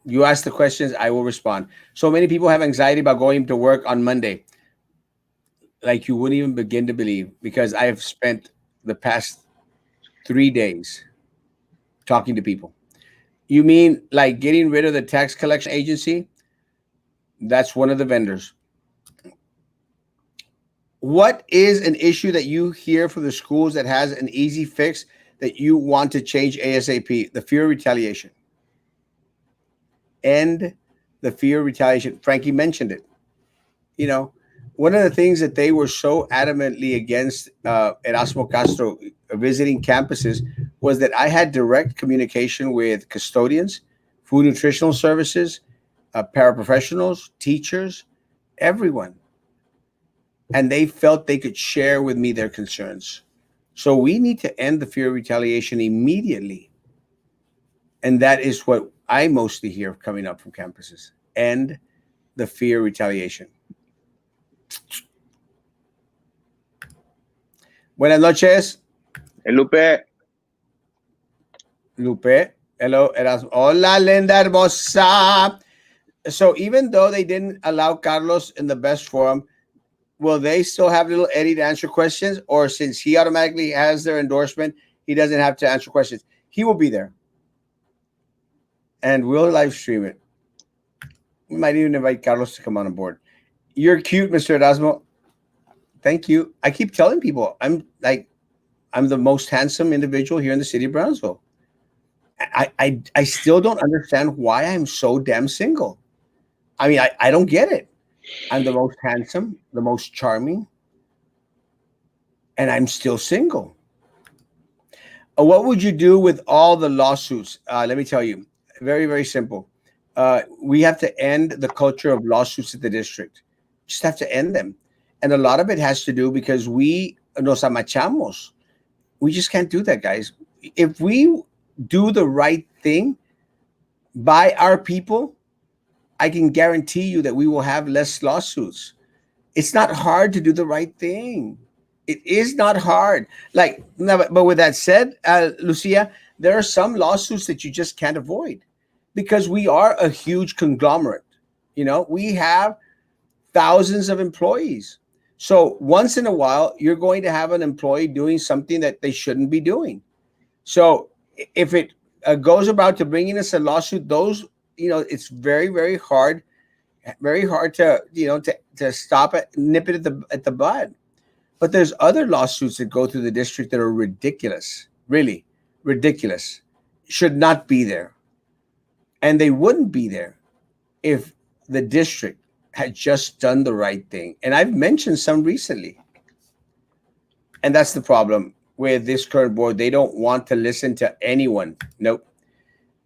You ask the questions, I will respond. So many people have anxiety about going to work on Monday. Like you wouldn't even begin to believe, because I have spent the past 3 days talking to people. You mean like getting rid of the tax collection agency? That's one of the vendors. What is an issue that you hear from the schools that has an easy fix that you want to change ASAP? The fear of retaliation. End the fear of retaliation. Frankie mentioned it. One of the things that they were so adamantly against Erasmo Castro visiting campuses was that I had direct communication with custodians, food nutritional services, paraprofessionals, teachers, everyone. And they felt they could share with me their concerns. So we need to end the fear of retaliation immediately. And that is what I mostly hear coming up from campuses. End the fear of retaliation. Buenas noches. Hey, Lupe. Lupe. Hello, Erasmo. Hola, linda hermosa. So even though they didn't allow Carlos in the best forum, will they still have little Eddie to answer questions? Or since he automatically has their endorsement, he doesn't have to answer questions? He will be there. And we'll live stream it. We might even invite Carlos to come on board. You're cute, Mr. Erasmo. Thank you. I keep telling people I'm the most handsome individual here in the city of Brownsville. I still don't understand why I'm so damn single. I mean, I don't get it. I'm the most handsome, the most charming, and I'm still single. What would you do with all the lawsuits? Let me tell you, very, very simple. We have to end the culture of lawsuits at the district. Just have to end them. And a lot of it has to do because we nos amachamos. We just can't do that, guys. If we do the right thing by our people, I can guarantee you that we will have less lawsuits. It's not hard to do the right thing. It is not hard. Like, no, but with that said, Lucia, there are some lawsuits that you just can't avoid because we are a huge conglomerate. We have thousands of employees. So once in a while, you're going to have an employee doing something that they shouldn't be doing. So if it goes about to bringing us a lawsuit, those, it's very, very hard to, to stop it, nip it at the bud. But there's other lawsuits that go through the district that are ridiculous, really ridiculous, should not be there. And they wouldn't be there if the district had just done the right thing. And I've mentioned some recently. And that's the problem with this current board. They don't want to listen to anyone. Nope.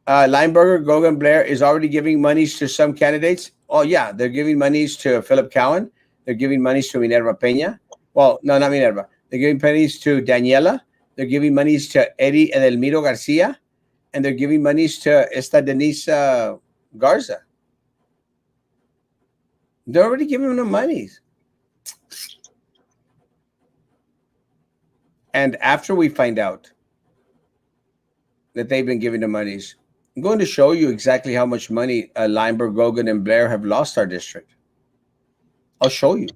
Lineberger, Gogan Blair is already giving monies to some candidates. Oh, yeah, they're giving monies to Philip Cowan. They're giving monies to Minerva Peña. Well, no, not Minerva. They're giving monies to Daniela. They're giving monies to Eddie Edelmiro Garcia. And they're giving monies to esta Denise Garza. They're already giving them monies. And after we find out that they've been giving the monies, I'm going to show you exactly how much money Lineberg, Gogan, and Blair have lost our district. I'll show you.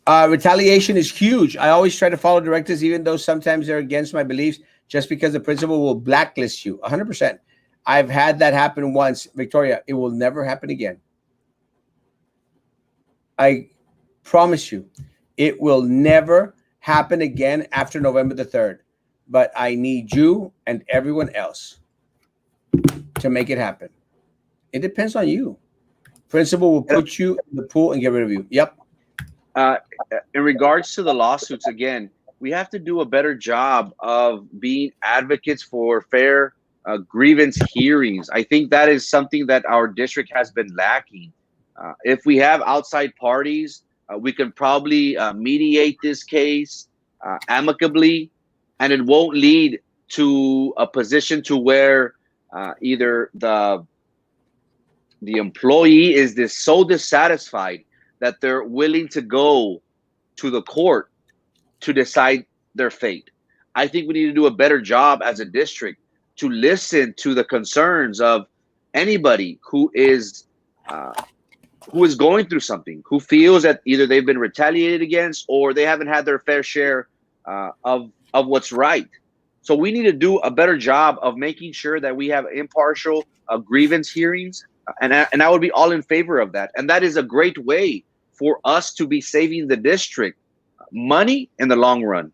Retaliation is huge. I always try to follow directives, even though sometimes they're against my beliefs, just because the principal will blacklist you. 100%. I've had that happen once. Victoria, it will never happen again. I promise you, it will never happen again after November the 3rd. But I need you and everyone else to make it happen. It depends on you. Principal will put you in the pool and get rid of you. Yep. In regards to the lawsuits, again, we have to do a better job of being advocates for fair grievance hearings. I think that is something that our district has been lacking. If we have outside parties, we can probably mediate this case amicably, and it won't lead to a position to where either the employee is so dissatisfied that they're willing to go to the court to decide their fate. I think we need to do a better job as a district to listen to the concerns of anybody who is going through something, who feels that either they've been retaliated against or they haven't had their fair share of what's right. So we need to do a better job of making sure that we have impartial grievance hearings, and I would be all in favor of that. And that is a great way for us to be saving the district money in the long run.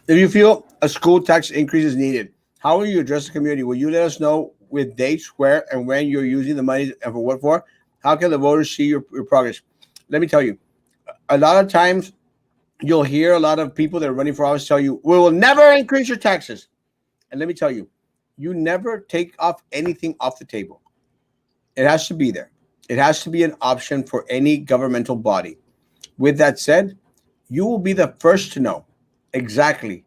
If you feel a school tax increase is needed, how will you address the community? Will you let us know with dates, where and when you're using the money and for what for? How can the voters see your progress? Let me tell you, a lot of times you'll hear a lot of people that are running for office tell you, we will never increase your taxes. And let me tell you, you never take off anything off the table. It has to be there. It has to be an option for any governmental body. With that said, you will be the first to know exactly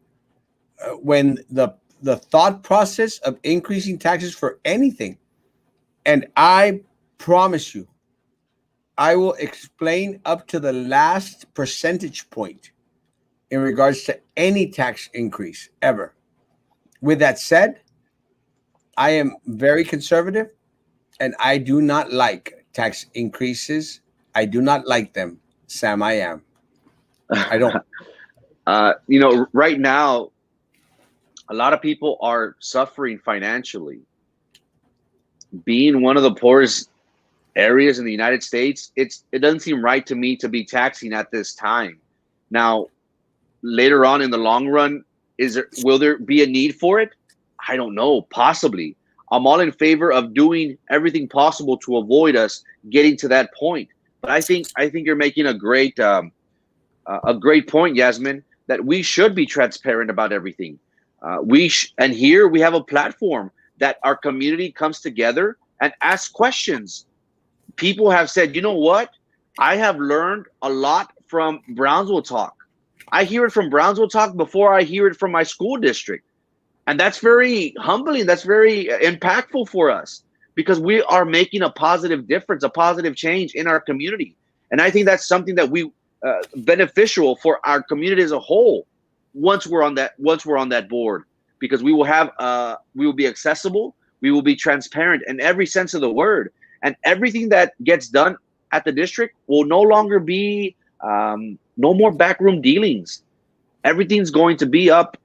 when the thought process of increasing taxes for anything. And I promise you, I will explain up to the last percentage point in regards to any tax increase ever. With that said, I am very conservative and I do not like tax increases. I do not like them. Sam, I am. I don't. Right now, a lot of people are suffering financially. Being one of the poorest areas in the United States, it doesn't seem right to me to be taxing at this time. Now, later on in the long run, will there be a need for it? I don't know, possibly. I'm all in favor of doing everything possible to avoid us getting to that point. But I think you're making a great point, Yasmin, that we should be transparent about everything. And here we have a platform that our community comes together and asks questions. People have said, you know what? I have learned a lot from Brownsville Talk. I hear it from Brownsville Talk before I hear it from my school district. And that's very humbling. That's very impactful for us because we are making a positive difference, a positive change in our community. And I think that's something that we beneficial for our community as a whole once we're on that board, because we will be accessible, we will be transparent in every sense of the word, and everything that gets done at the district will no longer be no more backroom dealings. Everything's going to be up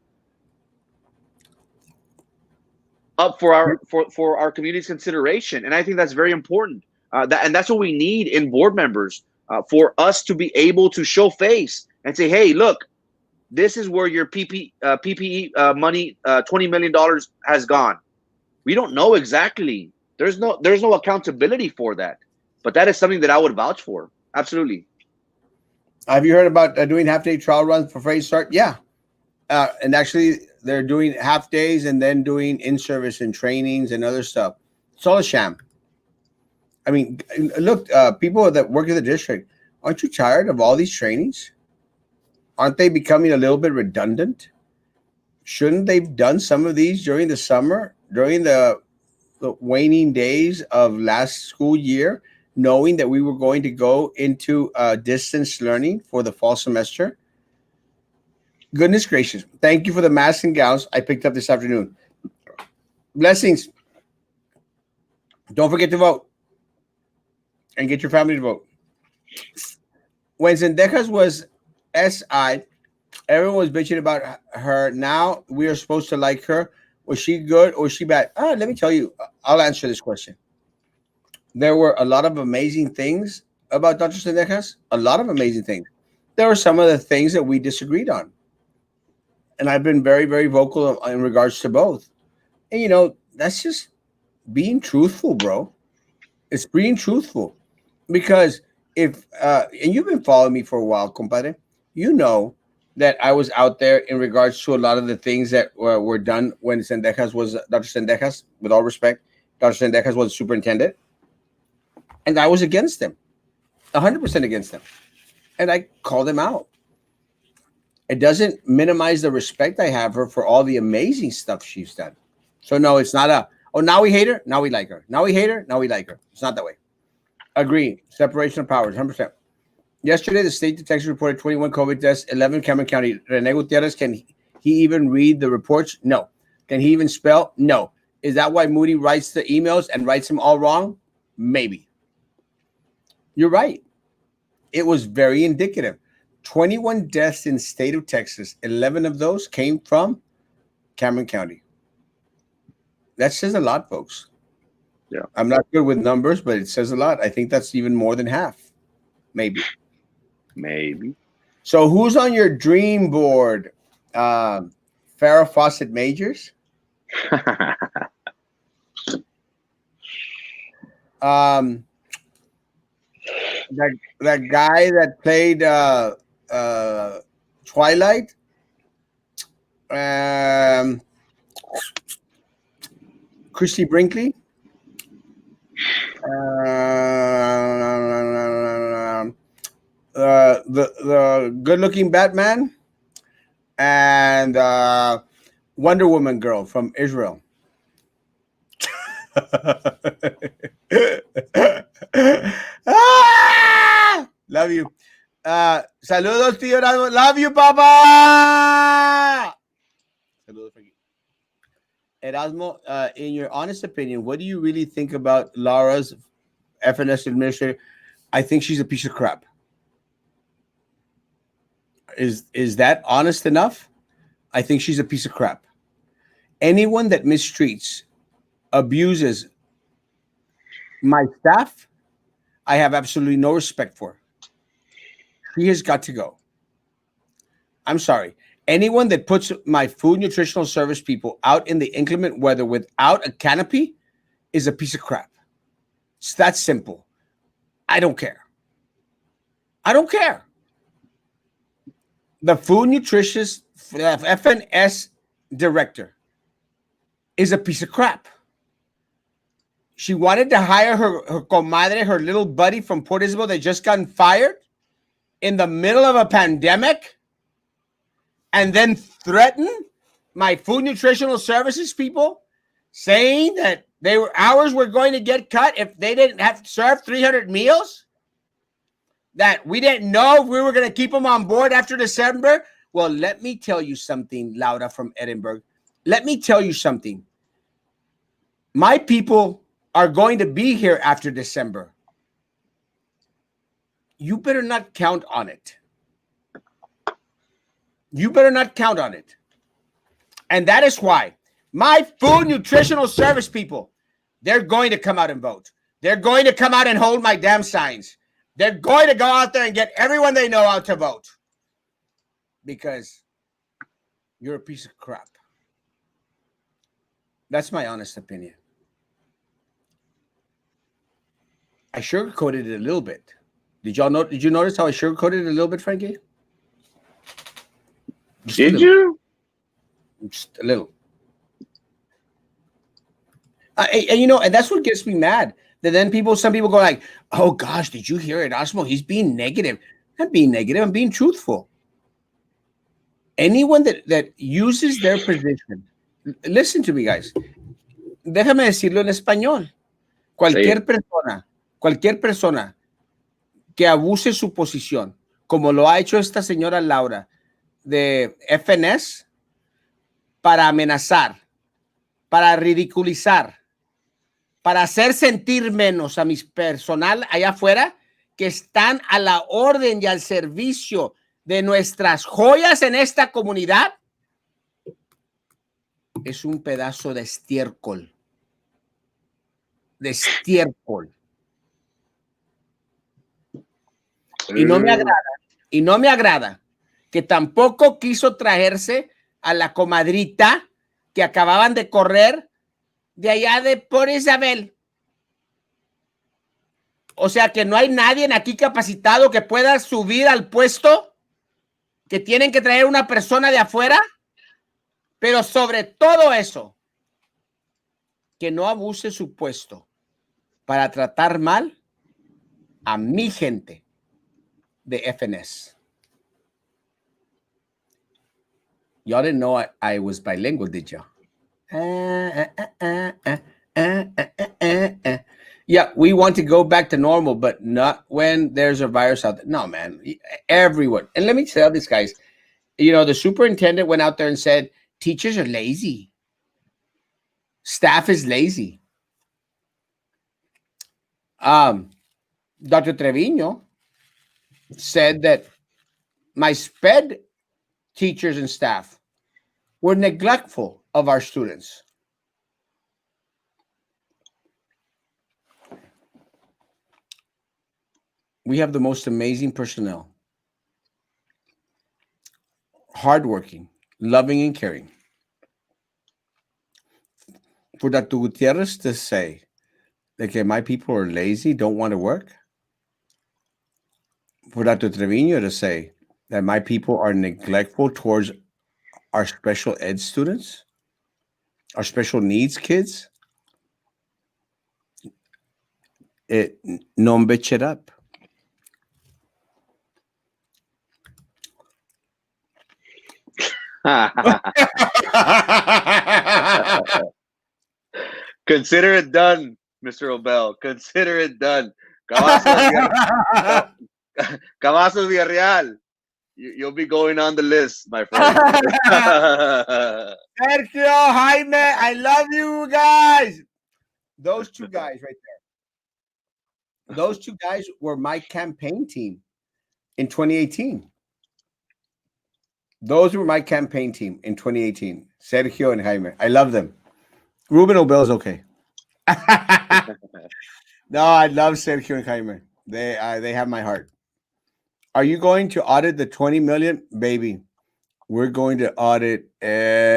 for our community's consideration, and I think that's very important. That's what we need in board members, for us to be able to show face and say, "Hey, look, this is where your PPE money, $20 million has gone." We don't know exactly. There's no accountability for that, but that is something that I would vouch for. Absolutely. Have you heard about doing half-day trial runs for Fresh Start? Yeah. And actually, they're doing half days and then doing in-service and trainings and other stuff. It's all a sham. I mean, look, people that work in the district, aren't you tired of all these trainings? Aren't they becoming a little bit redundant? Shouldn't they've done some of these during the summer, during the waning days of last school year, knowing that we were going to go into distance learning for the fall semester? Goodness gracious. Thank you for the masks and gowns I picked up this afternoon. Blessings. Don't forget to vote and get your family to vote. When Zendejas was SI, everyone was bitching about her. Now we are supposed to like her. Was she good or was she bad? Let me tell you. I'll answer this question. There were a lot of amazing things about Dr. Zendejas. A lot of amazing things. There were some of the things that we disagreed on. And I've been very, very vocal in regards to both. And, that's just being truthful, bro. It's being truthful. Because if, and you've been following me for a while, compadre, you know that I was out there in regards to a lot of the things that were done when Zendejas was, Dr. Zendejas, with all respect, Dr. Zendejas was superintendent. And I was against them, 100% against them. And I called them out. It doesn't minimize the respect I have for all the amazing stuff she's done. So no, it's not now we hate her, now we like her. Now we hate her, now we like her. It's not that way. Agree. Separation of powers, 100%. Yesterday, the state detectives reported 21 COVID deaths, 11 Cameron County. Rene Gutierrez, can he even read the reports? No. Can he even spell? No. Is that why Moody writes the emails and writes them all wrong? Maybe. You're right. It was very indicative. 21 deaths in the state of Texas. 11 of those came from Cameron County. That says a lot, folks. Yeah. I'm not good with numbers, but it says a lot. I think that's even more than half. Maybe. So who's on your dream board? Farrah Fawcett Majors? That guy that played Twilight, Christy Brinkley, the good-looking Batman, and Wonder Woman girl from Israel. Love you. Saludos, tío Erasmo. Love you, papá. Saludos, Frankie. Erasmo, in your honest opinion, what do you really think about Laura's FNS administrator? I think she's a piece of crap. Is that honest enough? I think she's a piece of crap. Anyone that mistreats, abuses my staff, I have absolutely no respect for. She has got to go. I'm sorry. Anyone that puts my food nutritional service people out in the inclement weather without a canopy is a piece of crap. It's that simple. I don't care. I don't care. The food nutritionist, FNS director, is a piece of crap. She wanted to hire her comadre, her little buddy from Port Isabel that just got fired in the middle of a pandemic, and then threaten my food nutritional services people, saying that hours were going to get cut if they didn't have to serve 300 meals, that we didn't know if we were going to keep them on board after December. Well, let me tell you something, Laura from Edinburgh. Let me tell you something. My people are going to be here after December. You better not count on it. You better not count on it. And that is why my food nutritional service people, they're going to come out and vote. They're going to come out and hold my damn signs. They're going to go out there and get everyone they know out to vote. Because you're a piece of crap. That's my honest opinion. I sugarcoated it a little bit. Did you notice how I sugarcoated it a little bit, Frankie? Did you? Just a little. And that's what gets me mad. That then some people go like, "Oh gosh, did you hear Erasmo? He's being negative." I'm not being negative. I'm being truthful. Anyone that uses their position, listen to me, guys. Déjame decirlo en español. Cualquier persona que abuse su posición, como lo ha hecho esta señora Laura de FNS, para amenazar, para ridiculizar, para hacer sentir menos a mi personal allá afuera, que están a la orden y al servicio de nuestras joyas en esta comunidad, es un pedazo de estiércol. De estiércol. Y no me agrada que tampoco quiso traerse a la comadrita que acababan de correr de allá de Port Isabel. O sea que no hay nadie aquí capacitado que pueda subir al puesto, que tienen que traer una persona de afuera, pero sobre todo eso, que no abuse su puesto para tratar mal a mi gente de FNS. Y'all didn't know I was bilingual, did you? Yeah, we want to go back to normal, but not when there's a virus out there. No, man, everyone. And let me tell these guys, the superintendent went out there and said, teachers are lazy. Staff is lazy. Dr. Trevino said that my SPED teachers and staff were neglectful of our students. We have the most amazing personnel. Hardworking, loving, and caring. For Dr. Gutierrez to say that my people are lazy, don't want to work. For Dr. Trevino to say that my people are neglectful towards our special ed students, our special needs kids, no bitch it up. Consider it done, Mr. Obel. Consider it done. Cavazos Villarreal. You'll be going on the list, my friend. Sergio, Jaime, I love you guys. Those two guys right there. Those two guys were my campaign team in 2018. Those were my campaign team in 2018. Sergio and Jaime. I love them. Ruben Obel is okay. No, I love Sergio and Jaime. They have my heart. Are you going to audit the 20 million? Baby, We're going to audit everything,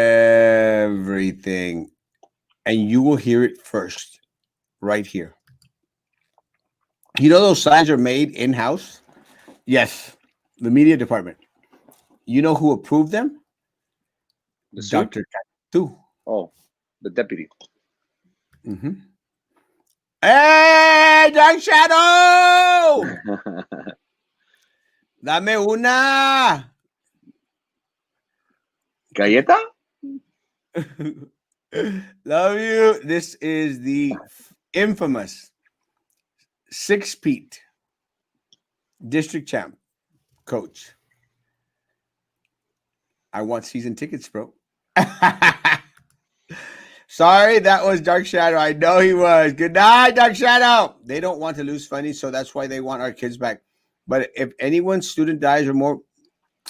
and you will hear it first right here. You know those signs are made in-house? Yes, the media department. You know who approved them? The suit? Dr. Catu. Oh, the deputy. Mm-hmm. ¡Hey, Dark Shadow! Dame una. Galleta? Love you. This is the infamous six-peat district champ coach. I want season tickets, bro. Sorry, that was Dark Shadow. I know he was. Good night, Dark Shadow. They don't want to lose funding, so that's why they want our kids back. But if anyone's student dies or more,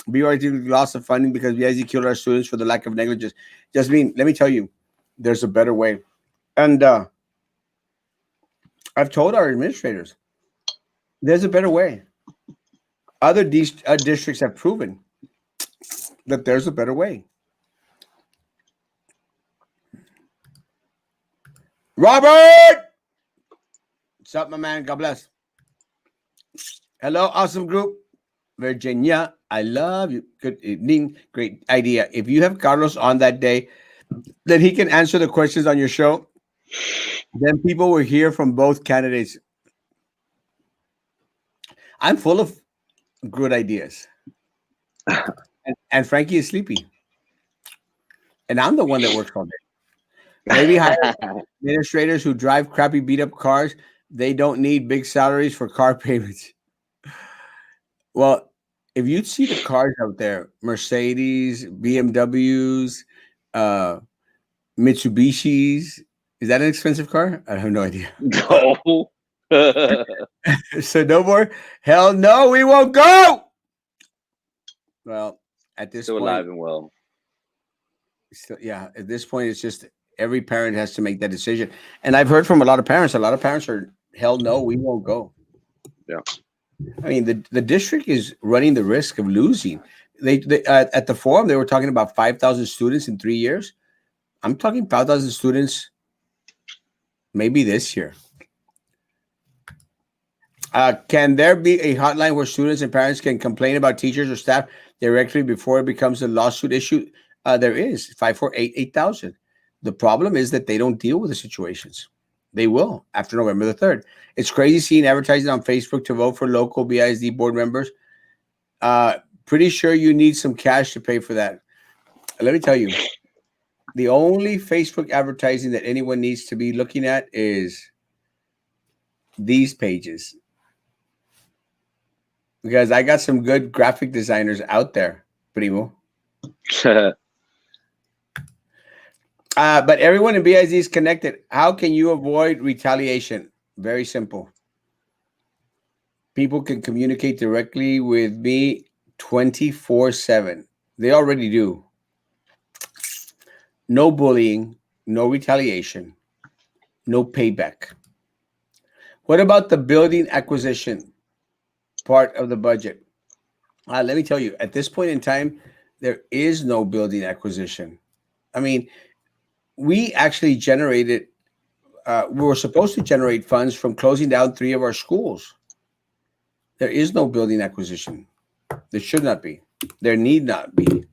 BYD loss of funding because BIZ killed our students for the lack of negligence. Just let me tell you, there's a better way. And I've told our administrators, there's a better way. Other districts have proven that there's a better way. Robert! What's up, my man? God bless. Hello, awesome group. Virginia, I love you. Good evening. Great idea. If you have Carlos on that day, then he can answer the questions on your show. Then people will hear from both candidates. I'm full of good ideas. And Frankie is sleepy. And I'm the one that works all day. Maybe hire administrators who drive crappy beat up cars. They don't need big salaries for car payments. Well, if you'd see the cars out there, Mercedes, BMWs, Mitsubishis, is that an expensive car? I have no idea. No. So no more. Hell no, we won't go. Well, at this Still point, alive and well. yeah, at this point, it's just every parent has to make that decision. And I've heard from a lot of parents. A lot of parents are hell no, we won't go. Yeah. I mean, the district is running the risk of losing. They at the forum they were talking about 5,000 students in 3 years. I'm talking 5,000 students, maybe this year. Can there be a hotline where students and parents can complain about teachers or staff directly before it becomes a lawsuit issue? There is 548-8000. The problem is that they don't deal with the situations. They will after November the 3rd. It's crazy seeing advertising on Facebook to vote for local BISD board members. Pretty sure you need some cash to pay for that. Let me tell you, the only Facebook advertising that anyone needs to be looking at is these pages. Because I got some good graphic designers out there, primo. But everyone in BIZ is connected. How can you avoid retaliation? Very simple. People can communicate directly with me 24/7. They already do. No bullying, no retaliation, no payback. What about the building acquisition part of the budget? Let me tell you, at this point in time, there is no building acquisition. I mean, we actually generated, we were supposed to generate funds from closing down 3 of our schools. There is no building acquisition. There should not be. There need not be.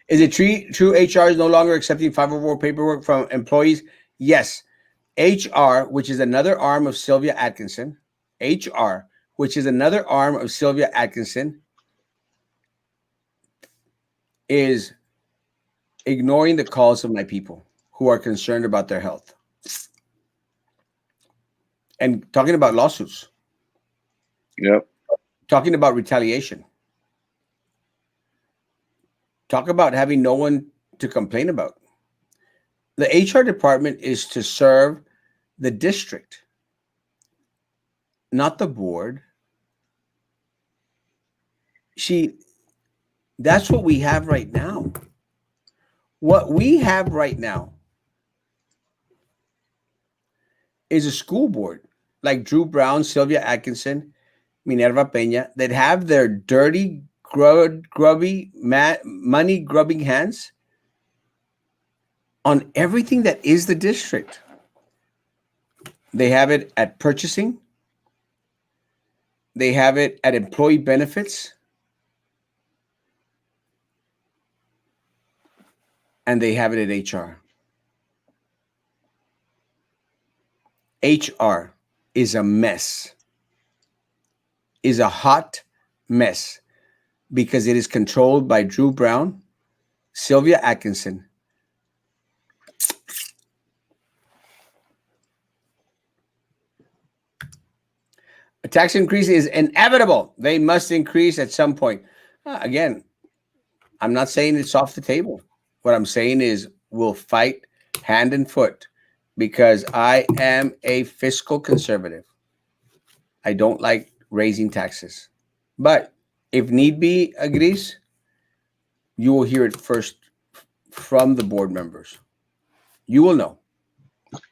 Is it true HR is no longer accepting 504 paperwork from employees? Yes. HR, which is another arm of Sylvia Atkinson, HR, which is another arm of Sylvia Atkinson, is ignoring the calls of my people who are concerned about their health. And talking about lawsuits. Yep. Talking about retaliation. Talk about having no one to complain about. The HR department is to serve the district, not the board. That's what we have right now. What we have right now is a school board like Drew Brown, Sylvia Atkinson, Minerva Peña, that have their dirty, money grubbing hands on everything that is the district. They have it at purchasing, they have it at employee benefits, and they have it at HR. HR is a mess, is a hot mess because it is controlled by Drew Brown, Sylvia Atkinson. A tax increase is inevitable. They must increase at some point. Again, I'm not saying it's off the table. What I'm saying is we'll fight hand and foot because I am a fiscal conservative. I don't like raising taxes. But if need be, Agris, you will hear it first from the board members. You will know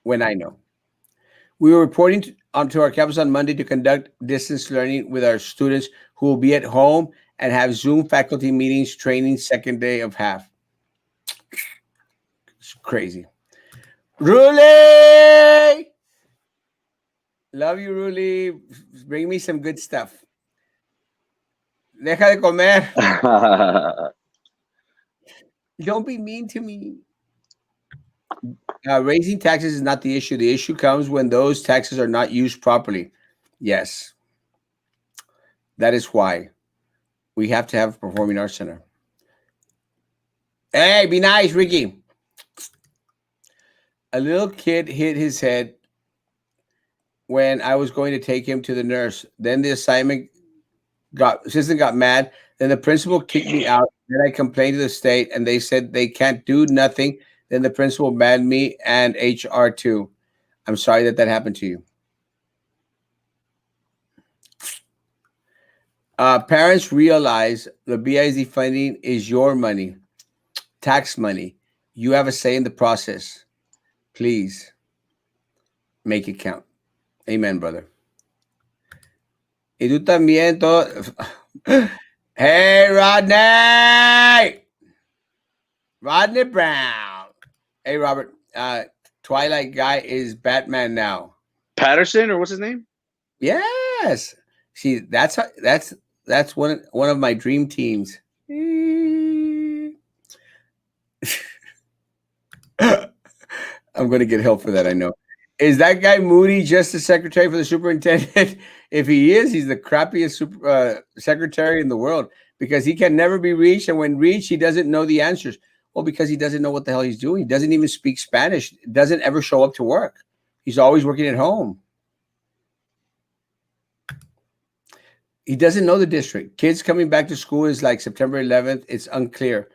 when I know. We were reporting onto our campus on Monday to conduct distance learning with our students who will be at home and have Zoom faculty meetings training second day of half. It's crazy. Ruli! Love you, Ruli. Bring me some good stuff. Deja de comer. Don't be mean to me. Raising taxes is not the issue. The issue comes when those taxes are not used properly. Yes. That is why we have to have a performing arts center. Hey, be nice, Ricky. A little kid hit his head when I was going to take him to the nurse. Then the assistant got mad. Then the principal kicked me out. Then I complained to the state, and they said they can't do nothing. Then the principal banned me and HR too. I'm sorry that happened to you. Parents realize the BIZ funding is your money, tax money. You have a say in the process. Please make it count. Amen, brother. Y tú también todo. Hey, Rodney! Rodney Brown. Hey, Robert. Twilight guy is Batman now. Patterson, or what's his name? Yes. See, that's one of my dream teams. I'm going to get help for that, I know. Is that guy Moody just the secretary for the superintendent? If he is, he's the crappiest secretary in the world because he can never be reached. And when reached, he doesn't know the answers. Well, because he doesn't know what the hell he's doing. He doesn't even speak Spanish. Doesn't ever show up to work. He's always working at home. He doesn't know the district. Kids coming back to school is like September 11th. It's unclear.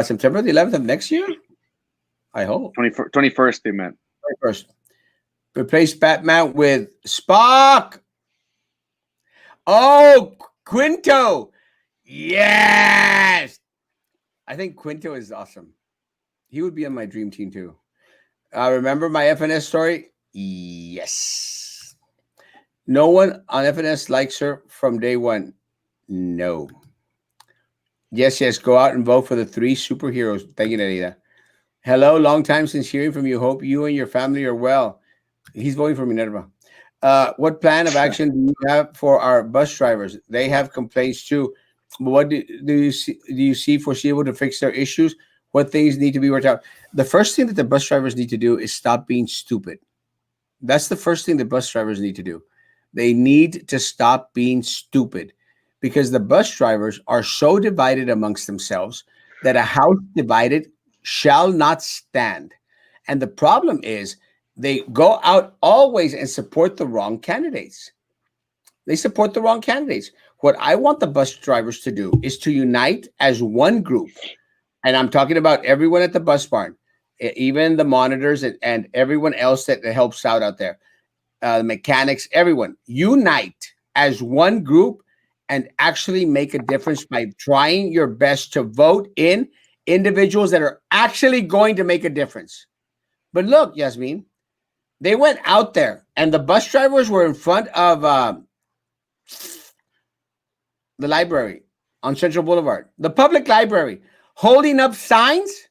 September the 11th of next year? I hope. 21st, they meant. 21st. Replace Batman with Spock. Oh, Quinto. Yes. I think Quinto is awesome. He would be on my dream team too. Remember my FNS story? Yes. No one on FNS likes her from day one. No. Yes. Go out and vote for the 3 superheroes. Thank you, Nerida. Hello, long time since hearing from you. Hope you and your family are well. He's voting for Minerva. What plan of action do you have for our bus drivers? They have complaints too. But what do you see foreseeable to fix their issues? What things need to be worked out? The first thing that the bus drivers need to do is stop being stupid. That's the first thing the bus drivers need to do. They need to stop being stupid because the bus drivers are so divided amongst themselves that a house divided shall not stand. And the problem is they go out always and support the wrong candidates. They support the wrong candidates. What I want the bus drivers to do is to unite as one group. And I'm talking about everyone at the bus barn, even the monitors and everyone else that helps out there, the mechanics, everyone. Unite as one group and actually make a difference by trying your best to vote in individuals that are actually going to make a difference. But look, Yasmin, they went out there and the bus drivers were in front of the library on Central Boulevard, the public library, holding up signs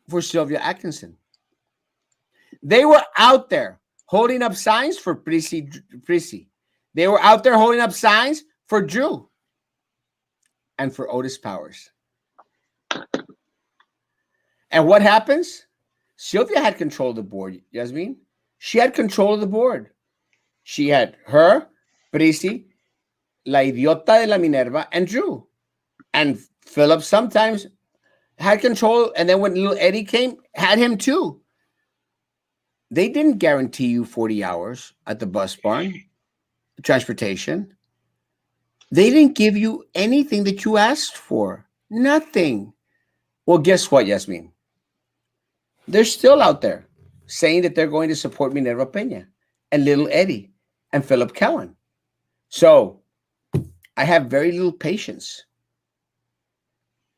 for Sylvia Atkinson. They were out there holding up signs for Prissy. They were out there holding up signs for Drew and for Otis Powers. And what happens? Sylvia had control of the board, Yasmin. She had control of the board. She had her, Prissy, La Idiota de la Minerva, and Drew. And Philip sometimes had control. And then when little Eddie came, had him too. They didn't guarantee you 40 hours at the bus barn, transportation. They didn't give you anything that you asked for. Nothing. Well, guess what, Yasmin? They're still out there saying that they're going to support Minerva Peña and little Eddie and Philip Cowan. So I have very little patience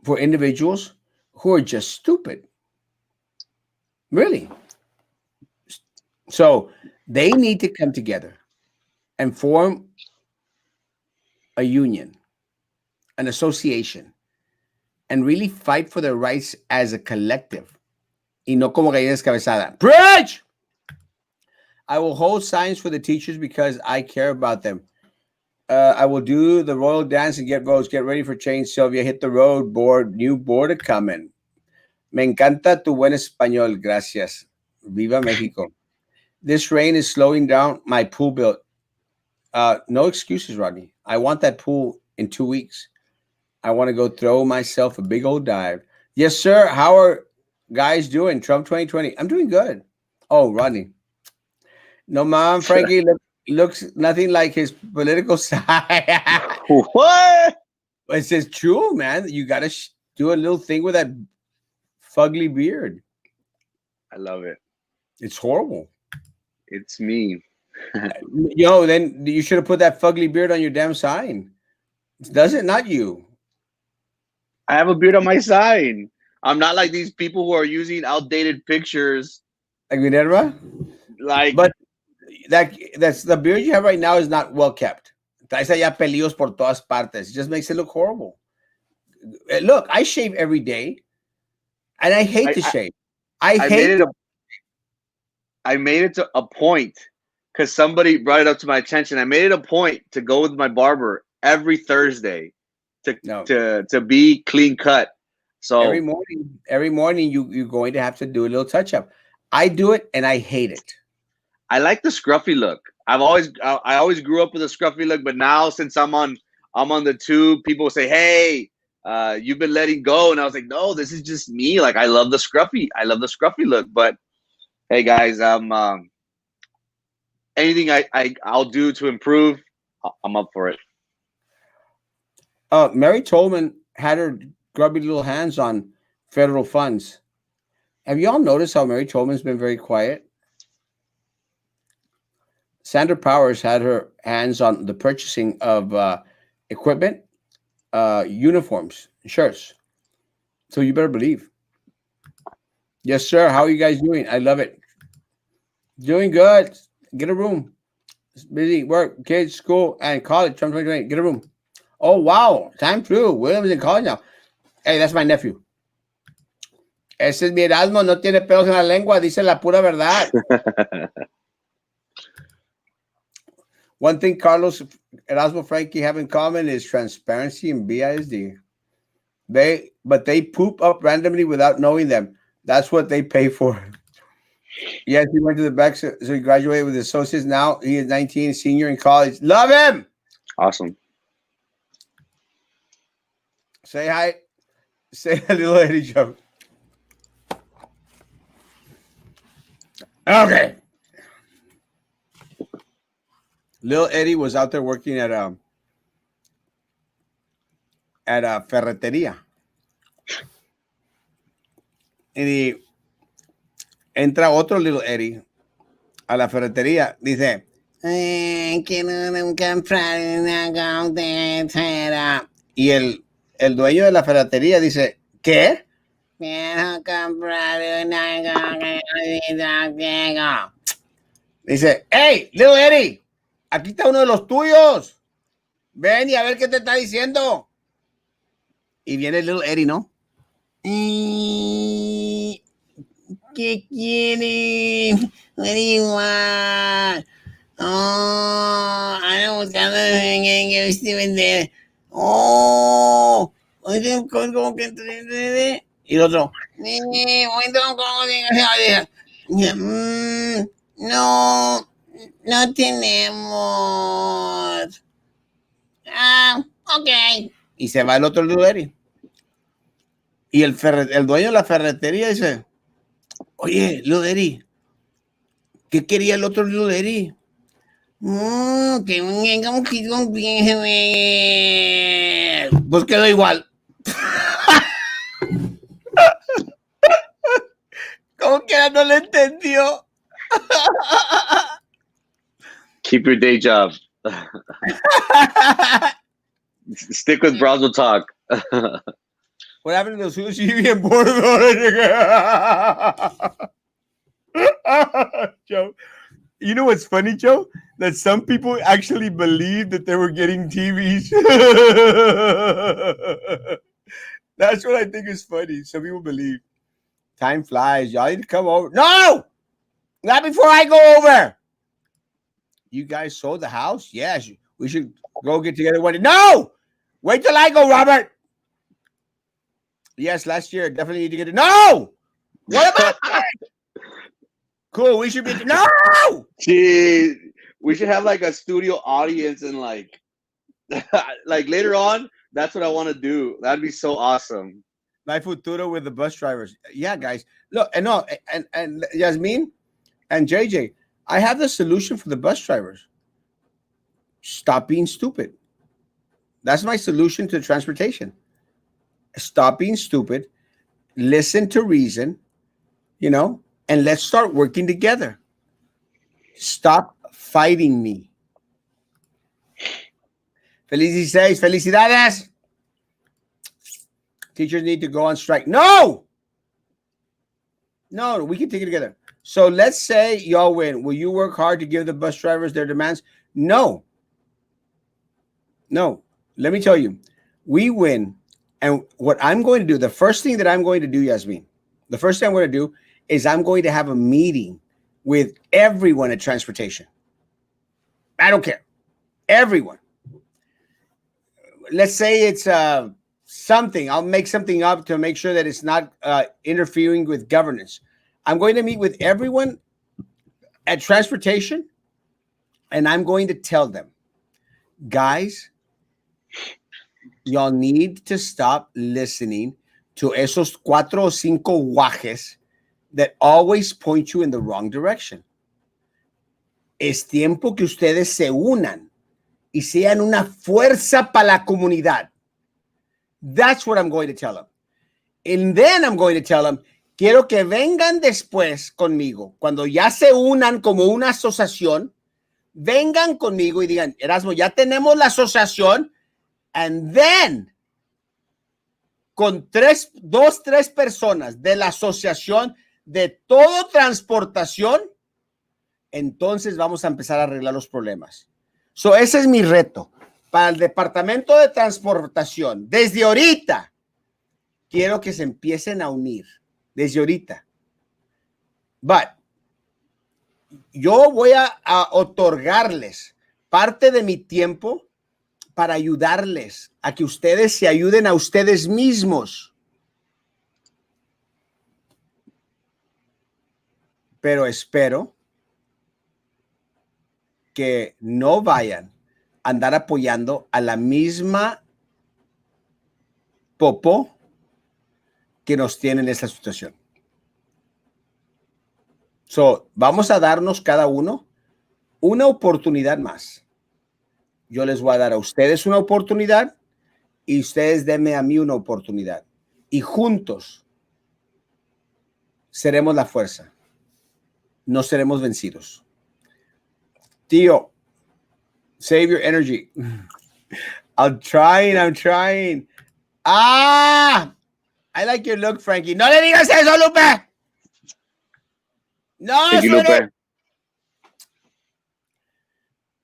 for individuals who are just stupid. Really. So they need to come together and form a union, an association, and really fight for their rights as a collective. Y no como gallina descabezada. Preach! I will hold signs for the teachers because I care about them. I will do the royal dance and get votes. Get ready for change, Sylvia. Hit the road, board. New board coming. Me encanta tu buen español. Gracias. Viva Mexico. This rain is slowing down my pool build. No excuses, Rodney. I want that pool in 2 weeks. I want to go throw myself a big old dive. Yes, sir. How are guys doing? Trump 2020. I'm doing good. Oh, Rodney. No, Mom, Frankie looks nothing like his political side. What? It says true, man. You got to do a little thing with that fugly beard. I love it. It's horrible. It's me. Yo, then you should have put that fugly beard on your damn sign. Does it? Not you. I have a beard on my sign. I'm not like these people who are using outdated pictures. Like Minerva? Like, But that's the beard you have right now is not well kept. Traes allá pelillos por todas partes. It just makes it look horrible. Look, I shave every day, and I hate to shave. I made it to a point because somebody brought it up to my attention. I made it a point to go with my barber every Thursday to be clean cut. So every morning you're going to have to do a little touch up. I do it and I hate it. I like the scruffy look. I always grew up with a scruffy look, but now since I'm on the tube, people say, "Hey, you've been letting go," and I was like, "No, this is just me. Like I love the scruffy. I love the scruffy look." But hey, guys, anything I'll do to improve, I'm up for it. Mary Tolman had her grubby little hands on federal funds. Have you all noticed how Mary Tolman's been very quiet? Sandra Powers had her hands on the purchasing of equipment, uniforms, shirts. So you better believe. Yes, sir. How are you guys doing? I love it. Doing good. Get a room. It's busy work, kids, school, and college. Trump 2020. Get a room. Oh, wow. Time flew. William's in college now. Hey, that's my nephew. Ese es mi Erasmo. No tiene pelos en la lengua. Dice la pura verdad. One thing Carlos, Erasmo, Frankie have in common is transparency and BISD. But they poop up randomly without knowing them. That's what they pay for. Yes, he went to the back, so he graduated with his associates. Now he is 19, senior in college. Love him. Awesome. Say hi. Say a little Eddie joke. Okay. Little Eddie was out there working at a ferretería. Y entra otro Little Eddie a la ferretería. Dice, quiero comprar una computadora. Y el dueño de la ferretería dice, ¿qué? Quiero comprar una computadora. Dice, hey, Little Eddie, aquí está uno de los tuyos. Ven y a ver qué te está diciendo. Y viene el little Eddie, ¿no? ¿Qué quieren? What do you want? Oh, ando buscando que estuve there. Oh, como que y el otro. No, no tenemos. Ah, ok. Y se va el otro Luderi. Y el dueño de la ferretería dice, oye, Luderi, ¿qué quería el otro Luderi? Que venga un poquito bien. Pues quedó igual. Como que no le entendió. Keep your day job. Stick with Brazil talk. What happened to the sushi bien bordo? Joe, you know what's funny, Joe? That some people actually believed that they were getting TVs. That's what I think is funny. Some people believe. Time flies. Y'all need to come over. No! Not before I go over. You guys sold the house? Yes. We should go get together one day. No! Wait till I go, Robert. Yes, last year. Definitely need to get it. No! What about that? Cool. We should be. No! Gee, we should have like a studio audience and like later on. That's what I want to do. That'd be so awesome. My futuro with the bus drivers. Yeah, guys. Look, and no, and Yasmin and JJ, I have the solution for the bus drivers. Stop being stupid. That's my solution to transportation. Stop being stupid. Listen to reason, and let's start working together. Stop fighting me. Felicidades. Teachers need to go on strike. No, we can take it together. So let's say y'all win. Will you work hard to give the bus drivers their demands? No. Let me tell you, we win. And what I'm going to do, the first thing that I'm going to do, Yasmin, the first thing I'm going to do is I'm going to have a meeting with everyone at transportation. I don't care. Everyone. Let's say it's something. I'll make something up to make sure that it's not interfering with governance. I'm going to meet with everyone at transportation, and I'm going to tell them, guys, y'all need to stop listening to esos 4 o 5 guajes that always point you in the wrong direction. Es tiempo que ustedes se unan y sean una fuerza para la comunidad. That's what I'm going to tell them. And then I'm going to tell them, quiero que vengan después conmigo. Cuando ya se unan como una asociación, vengan conmigo y digan, Erasmo, ya tenemos la asociación. And then, con 3 personas de la asociación de todo transportación, entonces vamos a empezar a arreglar los problemas. So, ese es mi reto. Para el departamento de transportación, desde ahorita, quiero que se empiecen a unir. Desde ahorita. But, yo voy a otorgarles parte de mi tiempo para ayudarles a que ustedes se ayuden a ustedes mismos. Pero espero que no vayan a andar apoyando a la misma popó que nos tiene en esta situación. So, vamos a darnos cada uno una oportunidad más. Yo les voy a dar a ustedes una oportunidad y ustedes denme a mí una oportunidad. Y juntos seremos la fuerza. No seremos vencidos. Tío, save your energy. I'm trying. I like your look, Frankie. No le digas eso, Lupe. No, Thank you, Lupe.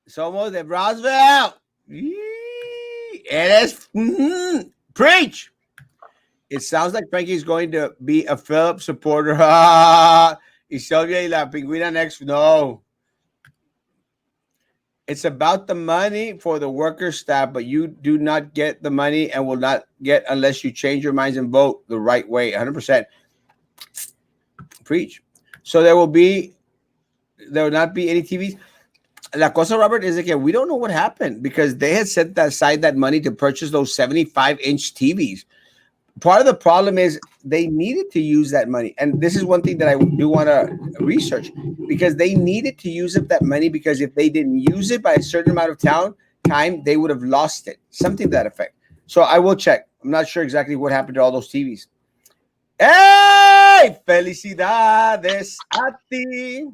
Somos de Brownsville. Eres preach. It sounds like Frankie's going to be a Philip supporter. Y Sylvia y la pingüina next. No. It's about the money for the worker staff, but you do not get the money and will not get unless you change your minds and vote the right way. 100%. Preach. So there will not be any TVs. La cosa, Robert, is again, we don't know what happened because they had set aside that money to purchase those 75-inch TVs. Part of the problem is they needed to use that money. And this is one thing that I do want to research because they needed to use up that money because if they didn't use it by a certain amount of time, they would have lost it. Something to that effect. So I will check. I'm not sure exactly what happened to all those TVs. Hey! Felicidades a ti.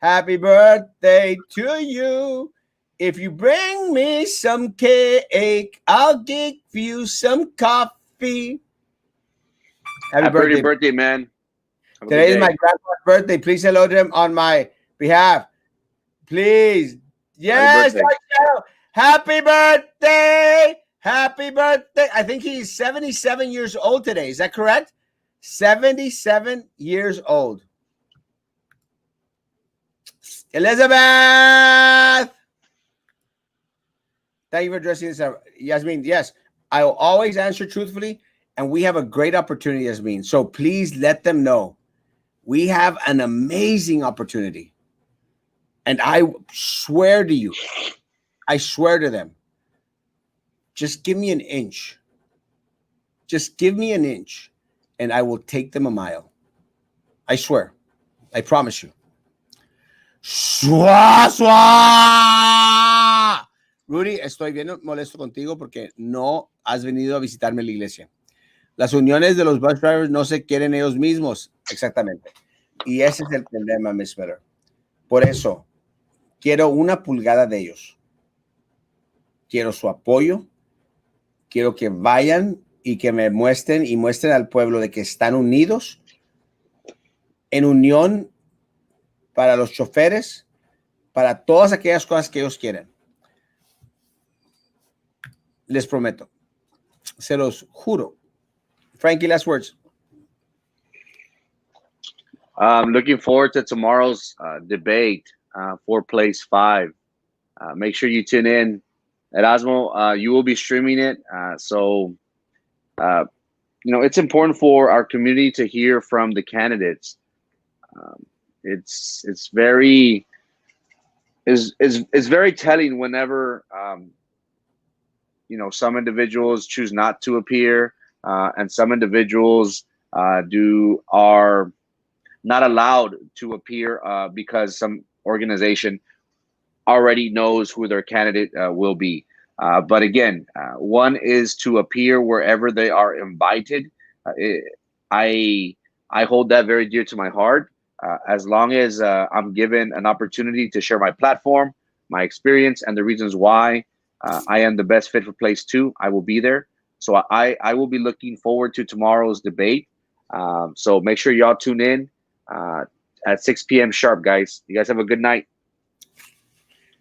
Happy birthday to you. If you bring me some cake, I'll give you some coffee. Happy birthday, man. Today is my grandpa's birthday. Please hello to him on my behalf. Please. Yes. Happy birthday. Happy birthday. I think he's 77 years old today. Is that correct? 77 years old. Elizabeth. Thank you for addressing this. Yasmin, yes. I will always answer truthfully. And we have a great opportunity, Yasmin. So please let them know. We have an amazing opportunity. And I swear to you, I swear to them, just give me an inch. Just give me an inch, and I will take them a mile. I swear. I promise you. ¡Suá, suá! Rudy, estoy bien molesto contigo porque no has venido a visitarme a la iglesia. Las uniones de los bus drivers no se quieren ellos mismos. Exactamente. Y ese es el problema, Miss Miller. Por eso, quiero una pulgada de ellos. Quiero su apoyo. Quiero que vayan y que me muestren y muestren al pueblo de que están unidos en unión para los choferes, para todas aquellas cosas que ellos quieren. Les prometo. Se los juro. Frankie, last words. Looking forward to tomorrow's debate for place 5. Make sure you tune in. Erasmo, you will be streaming it. So, it's important for our community to hear from the candidates. It's very telling whenever some individuals choose not to appear, and some individuals are not allowed to appear because some organization already knows who their candidate will be. But again, one is to appear wherever they are invited. I hold that very dear to my heart. As long as I'm given an opportunity to share my platform, my experience, and the reasons why I am the best fit for place 2, I will be there. So I will be looking forward to tomorrow's debate. So make sure y'all tune in at 6 p.m. sharp, guys. You guys have a good night.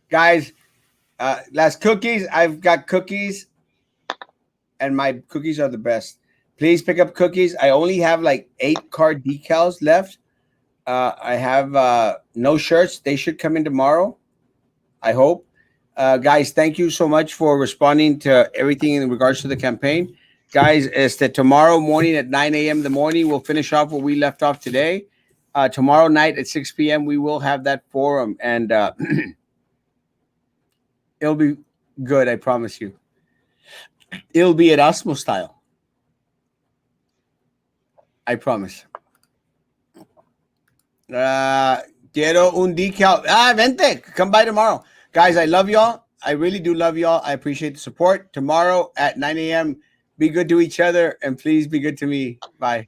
Guys, last cookies. I've got cookies, and my cookies are the best. Please pick up cookies. I only have like 8 card decals left. I have no shirts. They should come in tomorrow, I hope. Guys, thank you so much for responding to everything in regards to the campaign. Guys, tomorrow morning at 9 a.m. in the morning, we'll finish off where we left off today. Tomorrow night at 6 p.m., we will have that forum, and it'll be good, I promise you. It'll be Erasmo style. I promise. Quiero un decal. Vente. Come by tomorrow. Guys, I love y'all. I really do love y'all. I appreciate the support. Tomorrow at 9 a.m., be good to each other, and please be good to me. Bye.